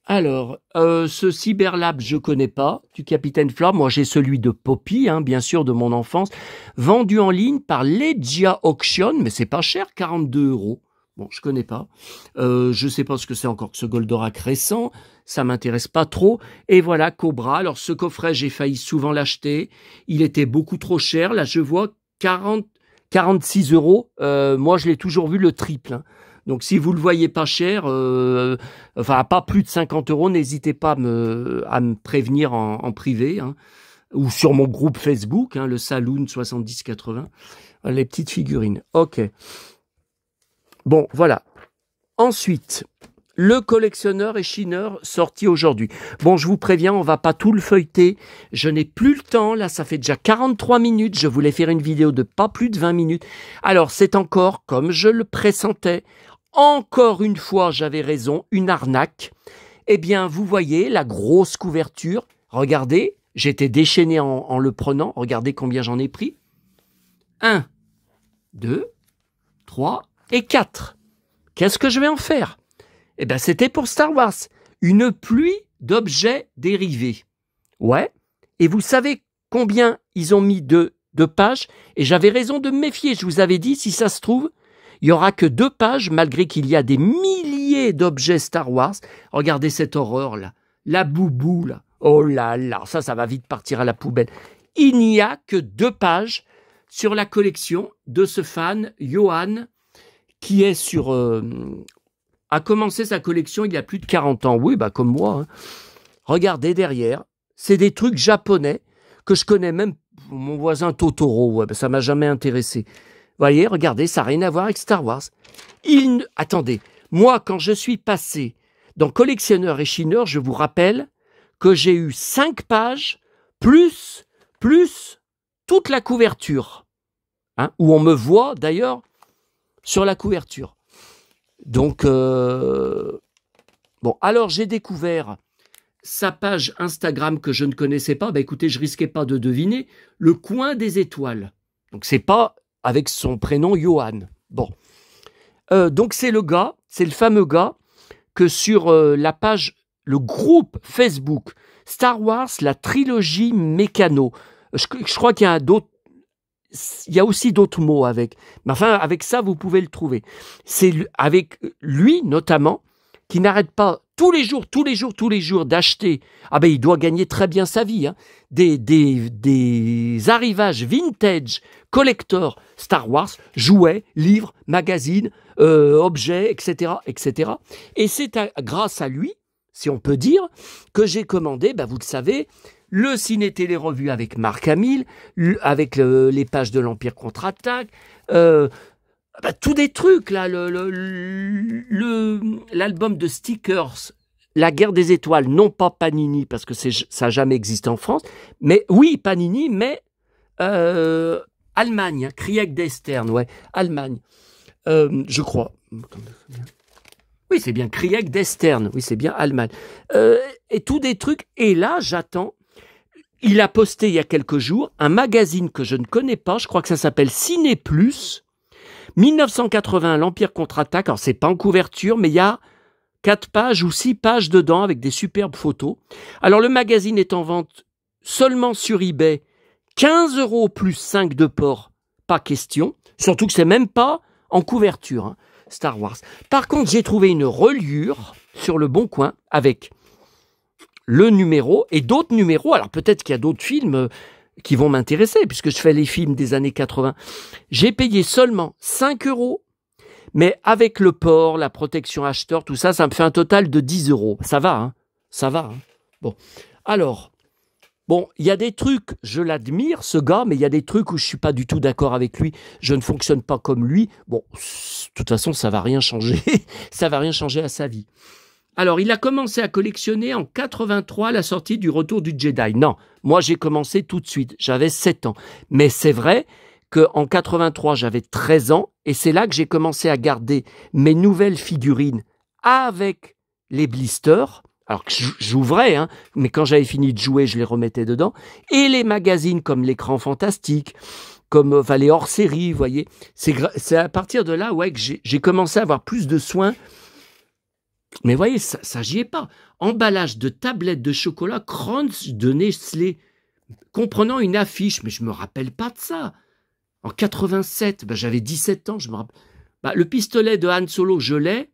Alors, ce Cyberlab, je connais pas, du Capitaine Flamme. Moi, j'ai celui de Poppy, hein, bien sûr, de mon enfance, vendu en ligne par Legia Auction, mais c'est pas cher, 42 €. Bon, je connais pas. Je sais pas ce que c'est encore que ce Goldorak récent. Ça m'intéresse pas trop. Et voilà, Cobra. Alors, ce coffret, j'ai failli souvent l'acheter. Il était beaucoup trop cher. Là, je vois 46 €. Moi, je l'ai toujours vu le triple, hein. Donc, si vous le voyez pas cher, enfin, pas plus de 50 €, n'hésitez pas à me prévenir en privé, hein, ou sur mon groupe Facebook, hein, le Saloon 7080, les petites figurines. Ok. Bon, voilà. Ensuite, le collectionneur et chineur sorti aujourd'hui. Bon, je vous préviens, on va pas tout le feuilleter. Je n'ai plus le temps. Là, ça fait déjà 43 minutes. Je voulais faire une vidéo de pas plus de 20 minutes. Alors, c'est encore, comme je le pressentais, encore une fois, j'avais raison, une arnaque. Eh bien, vous voyez la grosse couverture. Regardez, j'étais déchaîné en le prenant. Regardez combien j'en ai pris. 1, 2, 3 et 4. Qu'est-ce que je vais en faire? Eh bien, c'était pour Star Wars. Une pluie d'objets dérivés. Ouais. Et vous savez combien ils ont mis de pages? Et j'avais raison de me méfier. Je vous avais dit, si ça se trouve, il n'y aura que 2 pages, malgré qu'il y a des milliers d'objets Star Wars. Regardez cette horreur-là. La boubou, là. Oh là là, ça va vite partir à la poubelle. Il n'y a que 2 pages sur la collection de ce fan, Johan, qui est a commencé sa collection il y a plus de 40 ans. Oui, bah comme moi. Hein. Regardez derrière, c'est des trucs japonais que je connais même. Mon voisin Totoro, ouais, bah, ça m'a jamais intéressé. Voyez, regardez, ça n'a rien à voir avec Star Wars. Attendez, moi, quand je suis passé dans collectionneur et chineur, je vous rappelle que j'ai eu 5 pages plus toute la couverture, hein, où on me voit d'ailleurs sur la couverture. Donc, bon, alors j'ai découvert sa page Instagram que je ne connaissais pas. Bah écoutez, je risquais pas de deviner. Le coin des étoiles. Donc c'est pas avec son prénom Johan. Bon, donc c'est le fameux gars que sur la page, le groupe Facebook Star Wars, la trilogie Mécano. Je crois qu'il y a il y a aussi d'autres mots avec. Mais enfin, avec ça, vous pouvez le trouver. C'est avec lui, notamment, qui n'arrête pas tous les jours d'acheter. Ah ben, il doit gagner très bien sa vie. Hein, des arrivages vintage, collector, Star Wars, jouets, livres, magazines, objets, etc., etc. Et c'est grâce à lui, si on peut dire, que j'ai commandé, ben vous le savez, le ciné-télé-revue avec Marc Hamill, avec les pages de l'Empire contre-attaque, tous des trucs, là, l'album de stickers, La Guerre des Étoiles, non pas Panini, parce que ça n'a jamais existé en France, mais oui, Panini, mais Allemagne, hein, Krieg des Stern, ouais, Allemagne, je crois. Oui, c'est bien Krieg des Stern, oui, c'est bien Allemagne. Et tous des trucs, et là, j'attends. Il a posté il y a quelques jours un magazine que je ne connais pas, je crois que ça s'appelle Ciné Plus, 1980, l'Empire contre-attaque. Alors, c'est pas en couverture, mais il y a 4 pages ou 6 pages dedans avec des superbes photos. Alors, le magazine est en vente seulement sur eBay, 15 € plus 5 de port, pas question. Surtout que c'est même pas en couverture, hein, Star Wars. Par contre, j'ai trouvé une reliure sur le Bon Coin avec le numéro et d'autres numéros. Alors peut-être qu'il y a d'autres films qui vont m'intéresser puisque je fais les films des années 80. J'ai payé seulement 5 €, mais avec le port, la protection acheteur, tout ça, ça me fait un total de 10 €. Ça va, hein? Ça va, hein? Bon, alors, bon, il y a des trucs, je l'admire, ce gars, mais il y a des trucs où je suis pas du tout d'accord avec lui. Je ne fonctionne pas comme lui. Bon, de toute façon, ça va rien changer. Ça va rien changer à sa vie. Alors, il a commencé à collectionner en 83 à la sortie du Retour du Jedi. Non, moi j'ai commencé tout de suite, j'avais 7 ans. Mais c'est vrai qu'en 83, j'avais 13 ans et c'est là que j'ai commencé à garder mes nouvelles figurines avec les blisters. Alors que j'ouvrais, hein, mais quand j'avais fini de jouer, je les remettais dedans. Et les magazines comme l'Écran Fantastique, comme les hors-séries, vous voyez. C'est à partir de là ouais, que j'ai commencé à avoir plus de soins. Mais voyez, ça j'y est pas. Emballage de tablettes de chocolat Crunch de Nestlé, comprenant une affiche, mais je me rappelle pas de ça. En 87, j'avais 17 ans, je me rappelle. Le pistolet de Han Solo, je l'ai.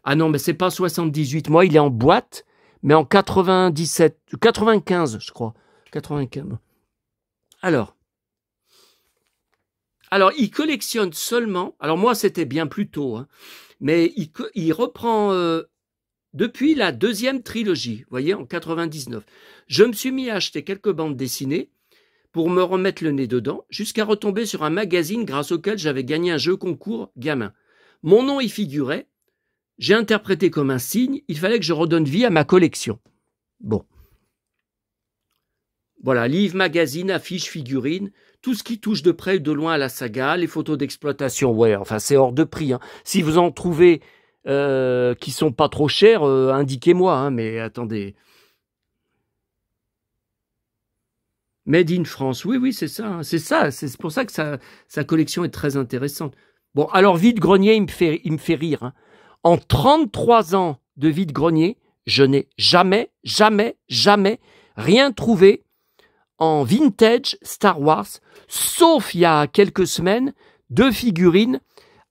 Ah non, mais c'est pas 78. Moi, il est en boîte, mais en 97, 95, je crois. 95. Alors, il collectionne seulement. Alors moi, c'était bien plus tôt, hein, mais il reprend. Depuis la deuxième trilogie, vous voyez, en 99, je me suis mis à acheter quelques bandes dessinées pour me remettre le nez dedans, jusqu'à retomber sur un magazine grâce auquel j'avais gagné un jeu concours gamin. Mon nom y figurait, j'ai interprété comme un signe, il fallait que je redonne vie à ma collection. Bon. Voilà, livres, magazines, affiches, figurines, tout ce qui touche de près ou de loin à la saga, les photos d'exploitation, ouais, enfin c'est hors de prix. Hein. Si vous en trouvez qui sont pas trop chers, indiquez-moi, hein, mais attendez. Made in France, oui, c'est ça, hein, c'est pour ça que sa collection est très intéressante. Bon, alors vide-grenier, il me fait rire. Hein. En 33 ans de vide-grenier, je n'ai jamais rien trouvé en vintage Star Wars, sauf il y a quelques semaines, 2 figurines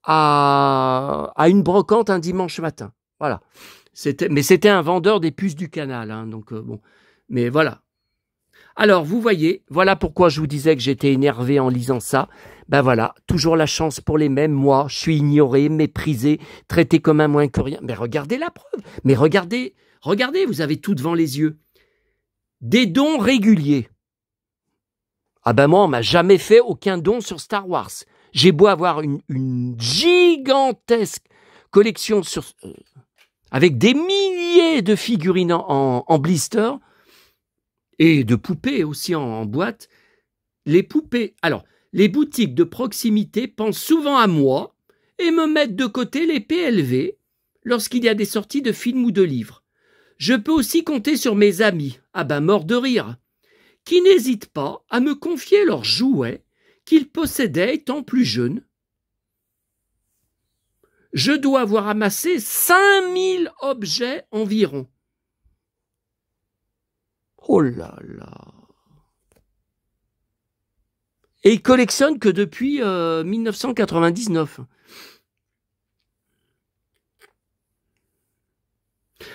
à une brocante un dimanche matin. Voilà. Mais c'était un vendeur des puces du canal. Hein, donc, bon. Mais voilà. Alors, vous voyez, voilà pourquoi je vous disais que j'étais énervé en lisant ça. Ben voilà, toujours la chance pour les mêmes. Moi, je suis ignoré, méprisé, traité comme un moins que rien. Mais regardez la preuve. Mais regardez, vous avez tout devant les yeux. Des dons réguliers. Ah ben moi, on m'a jamais fait aucun don sur Star Wars. J'ai beau avoir une gigantesque collection avec des milliers de figurines en blister et de poupées aussi en boîte. les poupées. Alors, les boutiques de proximité pensent souvent à moi et me mettent de côté les PLV lorsqu'il y a des sorties de films ou de livres. Je peux aussi compter sur mes amis, morts de rire, qui n'hésitent pas à me confier leurs jouets qu'ils possédaient étant plus jeunes. Je dois avoir amassé 5000 objets environ. Oh là là. Et il collectionne que depuis 1999.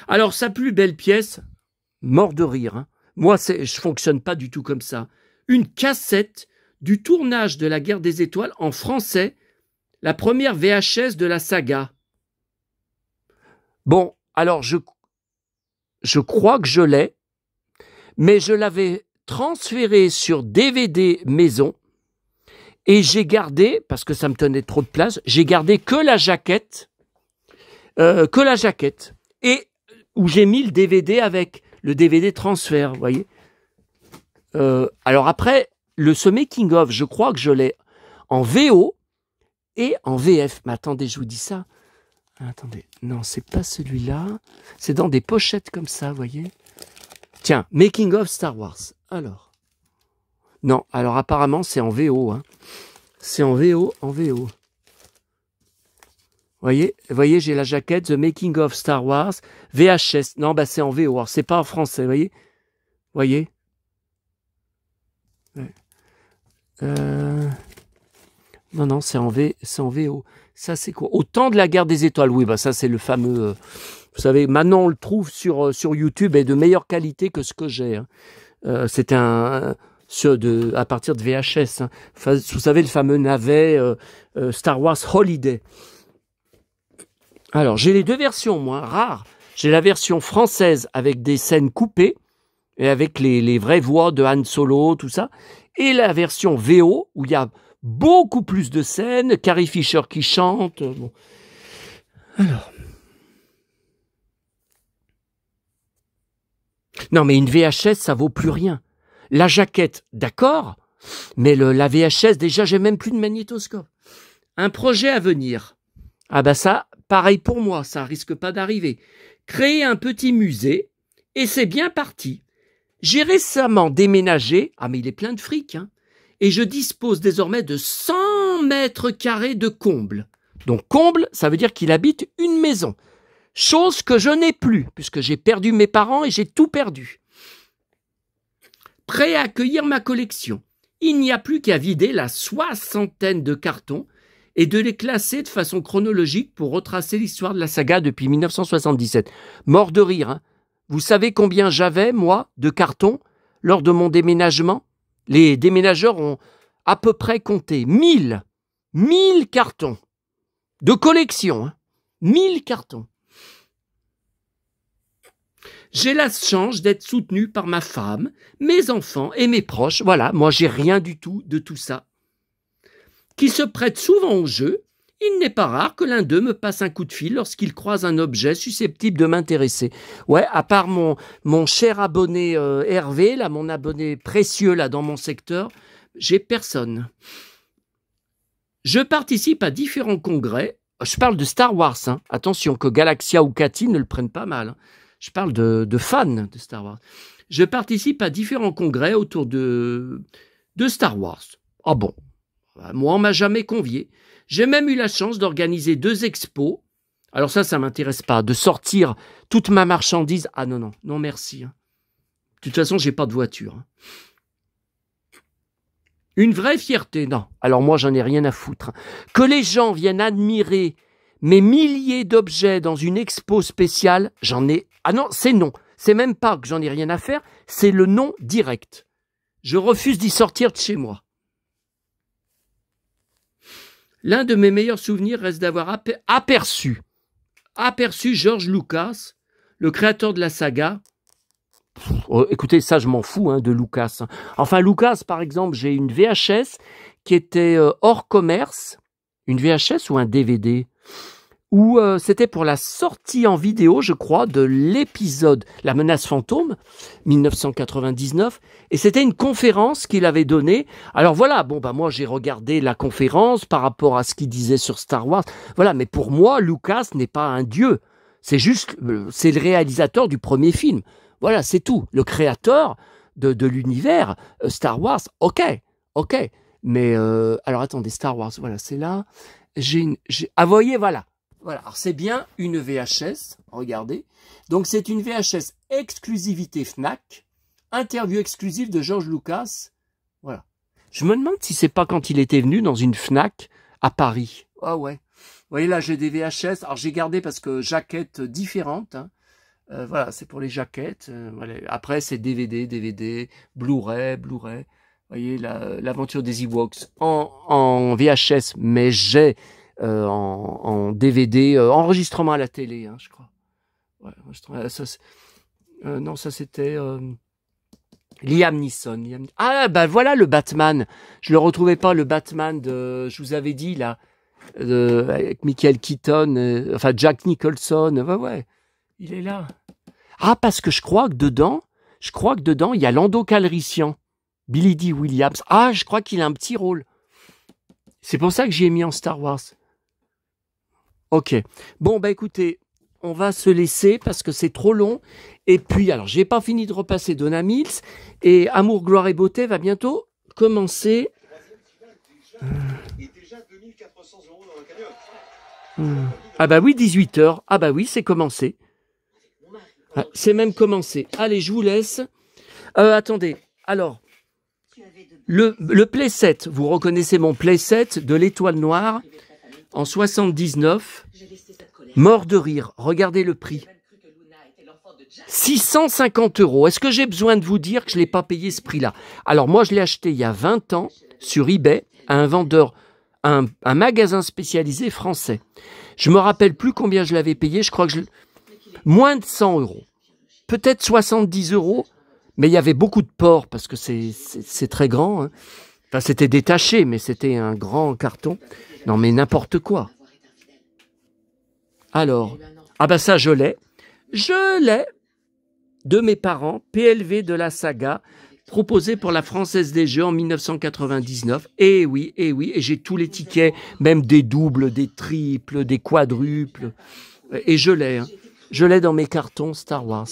Alors, sa plus belle pièce, mort de rire. Hein. Moi, je fonctionne pas du tout comme ça. Une cassette du tournage de la Guerre des Étoiles en français, la première VHS de la saga. Bon, alors je crois que je l'ai, mais je l'avais transféré sur DVD maison et j'ai gardé, parce que ça me tenait trop de place, j'ai gardé que la jaquette, et où j'ai mis le DVD avec le DVD transfert, vous voyez. Alors après, ce making of, je crois que je l'ai en VO et en VF. Mais attendez, je vous dis ça. Attendez, non, c'est pas celui-là. C'est dans des pochettes comme ça, vous voyez. Tiens, making of Star Wars. Alors. Non, alors apparemment c'est en VO. Hein. C'est en VO. Voyez, j'ai la jaquette The Making of Star Wars VHS. Non, c'est en VO. Alors c'est pas en français, voyez. Ouais. Non, c'est en VO. Ça, c'est quoi? Au temps de la Guerre des Étoiles. Oui, ça, c'est le fameux... vous savez, maintenant, on le trouve sur YouTube et de meilleure qualité que ce que j'ai. Hein. C'est à partir de VHS. Hein. Vous savez, le fameux navet Star Wars Holiday. Alors, j'ai les deux versions, moi, rares. J'ai la version française avec des scènes coupées et avec les vraies voix de Han Solo, tout ça. Et la version VO, où il y a beaucoup plus de scènes, Carrie Fisher qui chante. Bon. Alors. Non, mais une VHS, ça vaut plus rien. La jaquette, d'accord, mais la VHS, déjà, j'ai même plus de magnétoscope. Un projet à venir. Ça, pareil pour moi, ça risque pas d'arriver. Créer un petit musée, et c'est bien parti. J'ai récemment déménagé, mais il est plein de fric, hein, et je dispose désormais de 100 mètres carrés de comble. Donc comble, ça veut dire qu'il habite une maison. Chose que je n'ai plus, puisque j'ai perdu mes parents et j'ai tout perdu. Prêt à accueillir ma collection, il n'y a plus qu'à vider la 60aine de cartons et de les classer de façon chronologique pour retracer l'histoire de la saga depuis 1977. Mort de rire, hein. Vous savez combien j'avais, moi, de cartons lors de mon déménagement? Les déménageurs ont à peu près compté 1000 cartons de collection. Hein. 1000 cartons. J'ai la chance d'être soutenu par ma femme, mes enfants et mes proches. Voilà, moi j'ai rien du tout de tout ça. Qui se prêtent souvent au jeu, il n'est pas rare que l'un d'eux me passe un coup de fil lorsqu'il croise un objet susceptible de m'intéresser. Ouais, à part mon cher abonné Hervé, là, mon abonné précieux là dans mon secteur, j'ai personne. Je participe à différents congrès. Je parle de Star Wars, hein. Attention que Galaxia ou Cathy ne le prennent pas mal. Hein. Je parle de fans de Star Wars. Je participe à différents congrès autour de Star Wars. Ah bon, moi on m'a jamais convié. J'ai même eu la chance d'organiser 2 expos. Alors ça m'intéresse pas. De sortir toute ma marchandise. Ah non, merci. Hein. De toute façon, j'ai pas de voiture. Hein. Une vraie fierté, non. Alors moi, j'en ai rien à foutre. Que les gens viennent admirer mes milliers d'objets dans une expo spéciale, j'en ai... Ah non, c'est non. C'est même pas que j'en ai rien à faire, c'est le non direct. Je refuse d'y sortir de chez moi. L'un de mes meilleurs souvenirs reste d'avoir aperçu George Lucas, le créateur de la saga. Écoutez, ça je m'en fous de Lucas. Enfin Lucas, par exemple, j'ai une VHS qui était hors commerce. Une VHS ou un DVD? où c'était pour la sortie en vidéo, je crois, de l'épisode La menace fantôme, 1999, et c'était une conférence qu'il avait donnée. Alors voilà, bon bah moi j'ai regardé la conférence par rapport à ce qu'il disait sur Star Wars, voilà, mais pour moi, Lucas n'est pas un dieu, c'est juste, c'est le réalisateur du premier film, voilà, c'est tout, le créateur de l'univers Star Wars, ok, mais alors attendez, Star Wars, voilà, c'est là, ah voyez, voilà. Voilà, alors c'est bien une VHS, regardez. Donc c'est une VHS exclusivité Fnac, interview exclusive de George Lucas. Voilà. Je me demande si c'est pas quand il était venu dans une Fnac à Paris. Ah ouais. Vous voyez là, j'ai des VHS. Alors j'ai gardé parce que jaquettes différentes. Hein. Voilà, c'est pour les jaquettes. Voilà. Après c'est DVD, Blu-ray. Vous voyez l'aventure des Ewoks en VHS, mais j'ai en DVD, enregistrement à la télé, hein, je crois. Ouais, non, ça c'était Liam Neeson. Ah, bah voilà le Batman. Je le retrouvais pas, le Batman je vous avais dit là, avec Michael Keaton, enfin Jack Nicholson. Ouais, il est là. Ah, parce que je crois que dedans, il y a Lando Calrissian, Billy Dee Williams. Ah, je crois qu'il a un petit rôle. C'est pour ça que j'y ai mis en Star Wars. Ok. Bon, bah écoutez, on va se laisser parce que c'est trop long. Et puis, alors, j'ai pas fini de repasser Donna Mills. Et Amour, gloire et beauté va bientôt commencer. Ah bah oui, 18h. Ah bah oui, c'est commencé. Ah, c'est même commencé. Allez, je vous laisse. Attendez. Alors, le playset. Vous reconnaissez mon playset de l'Étoile Noire en 79. Mort de rire, regardez le prix. 650 €. Est-ce que j'ai besoin de vous dire que je ne l'ai pas payé ce prix-là? Alors moi, je l'ai acheté il y a 20 ans sur eBay à un vendeur, un magasin spécialisé français. Je me rappelle plus combien je l'avais payé, je crois que moins de 100 €. Peut-être 70 €, mais il y avait beaucoup de porc parce que c'est très grand. Hein. Enfin, c'était détaché, mais c'était un grand carton. Non, mais n'importe quoi. Alors, ah bah ça, je l'ai de mes parents, PLV de la saga, proposé pour la Française des Jeux en 1999. Et oui, et j'ai tous les tickets, même des doubles, des triples, des quadruples. Et je l'ai, hein. Je l'ai dans mes cartons Star Wars.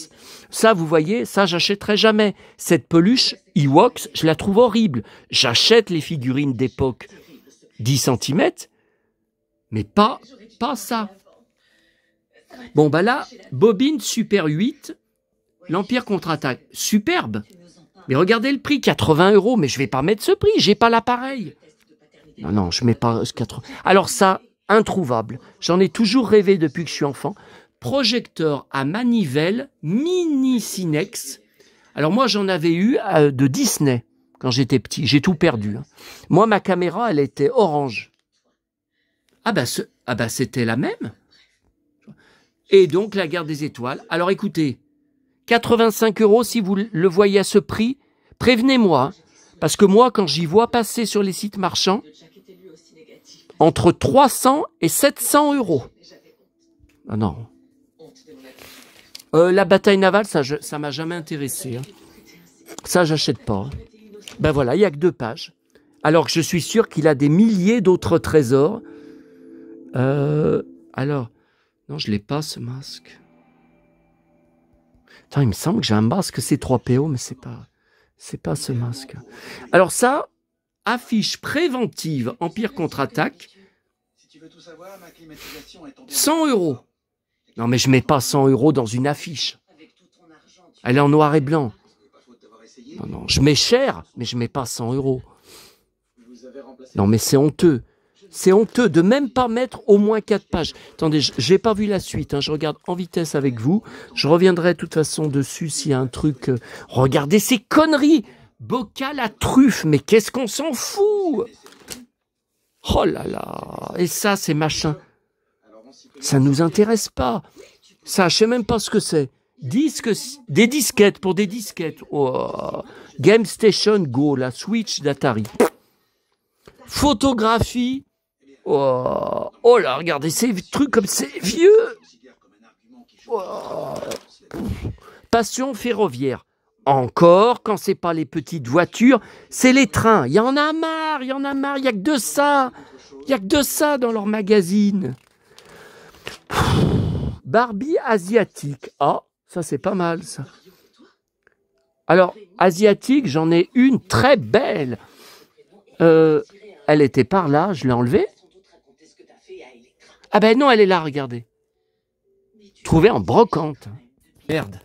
Ça, vous voyez, ça, j'achèterai jamais. Cette peluche Ewoks, je la trouve horrible. J'achète les figurines d'époque 10 cm, mais pas ça. Bon, bah là, bobine Super 8, l'Empire contre-attaque. Superbe. Mais regardez le prix, 80 €. Mais je vais pas mettre ce prix, j'ai pas l'appareil. Non, je mets pas 80. Alors ça, introuvable. J'en ai toujours rêvé depuis que je suis enfant. Projecteur à manivelle mini Cinex. Alors moi, j'en avais eu de Disney quand j'étais petit. J'ai tout perdu. Hein. Moi, ma caméra, elle était orange. Ah bah c'était la même. Et donc, la guerre des étoiles. Alors, écoutez, 85 € si vous le voyez à ce prix, prévenez-moi. Parce que moi, quand j'y vois passer sur les sites marchands, entre 300 et 700 €. Ah non. La bataille navale, ça m'a jamais intéressé. Hein. Ça, j'achète pas. Hein. Ben voilà, il n'y a que 2 pages. Alors que je suis sûr qu'il a des milliers d'autres trésors. Alors... Non, je l'ai pas, ce masque. Attends, il me semble que j'ai un masque C3PO, mais c'est pas ce masque. Alors ça, affiche préventive Empire contre-attaque. 100 €. Non, mais je mets pas 100 € dans une affiche. Elle est en noir et blanc. Non, je mets cher, mais je mets pas 100 €. Non, mais c'est honteux. C'est honteux de même pas mettre au moins 4 pages. Attendez, j'ai pas vu la suite. Hein. Je regarde en vitesse avec vous. Je reviendrai de toute façon dessus s'il y a un truc. Regardez ces conneries. Bocal à truffe. Mais qu'est-ce qu'on s'en fout? Oh là là. Et ça, c'est machin. Ça nous intéresse pas. Ça, je sais même pas ce que c'est. Des disquettes pour des disquettes. Oh. Game Station Go, la Switch d'Atari. Photographie. Oh, oh là, regardez ces trucs comme c'est vieux. Oh. Passion ferroviaire. Encore, quand c'est pas les petites voitures, c'est les trains. Il y en a marre, il y en a marre, il y a que de ça. Il y a que de ça dans leur magazine. Barbie asiatique. Ah, ça c'est pas mal ça. Alors, asiatique, j'en ai une très belle. Elle était par là, je l'ai enlevée. Ah ben non, elle est là, regardez. Trouvée en brocante. Merde.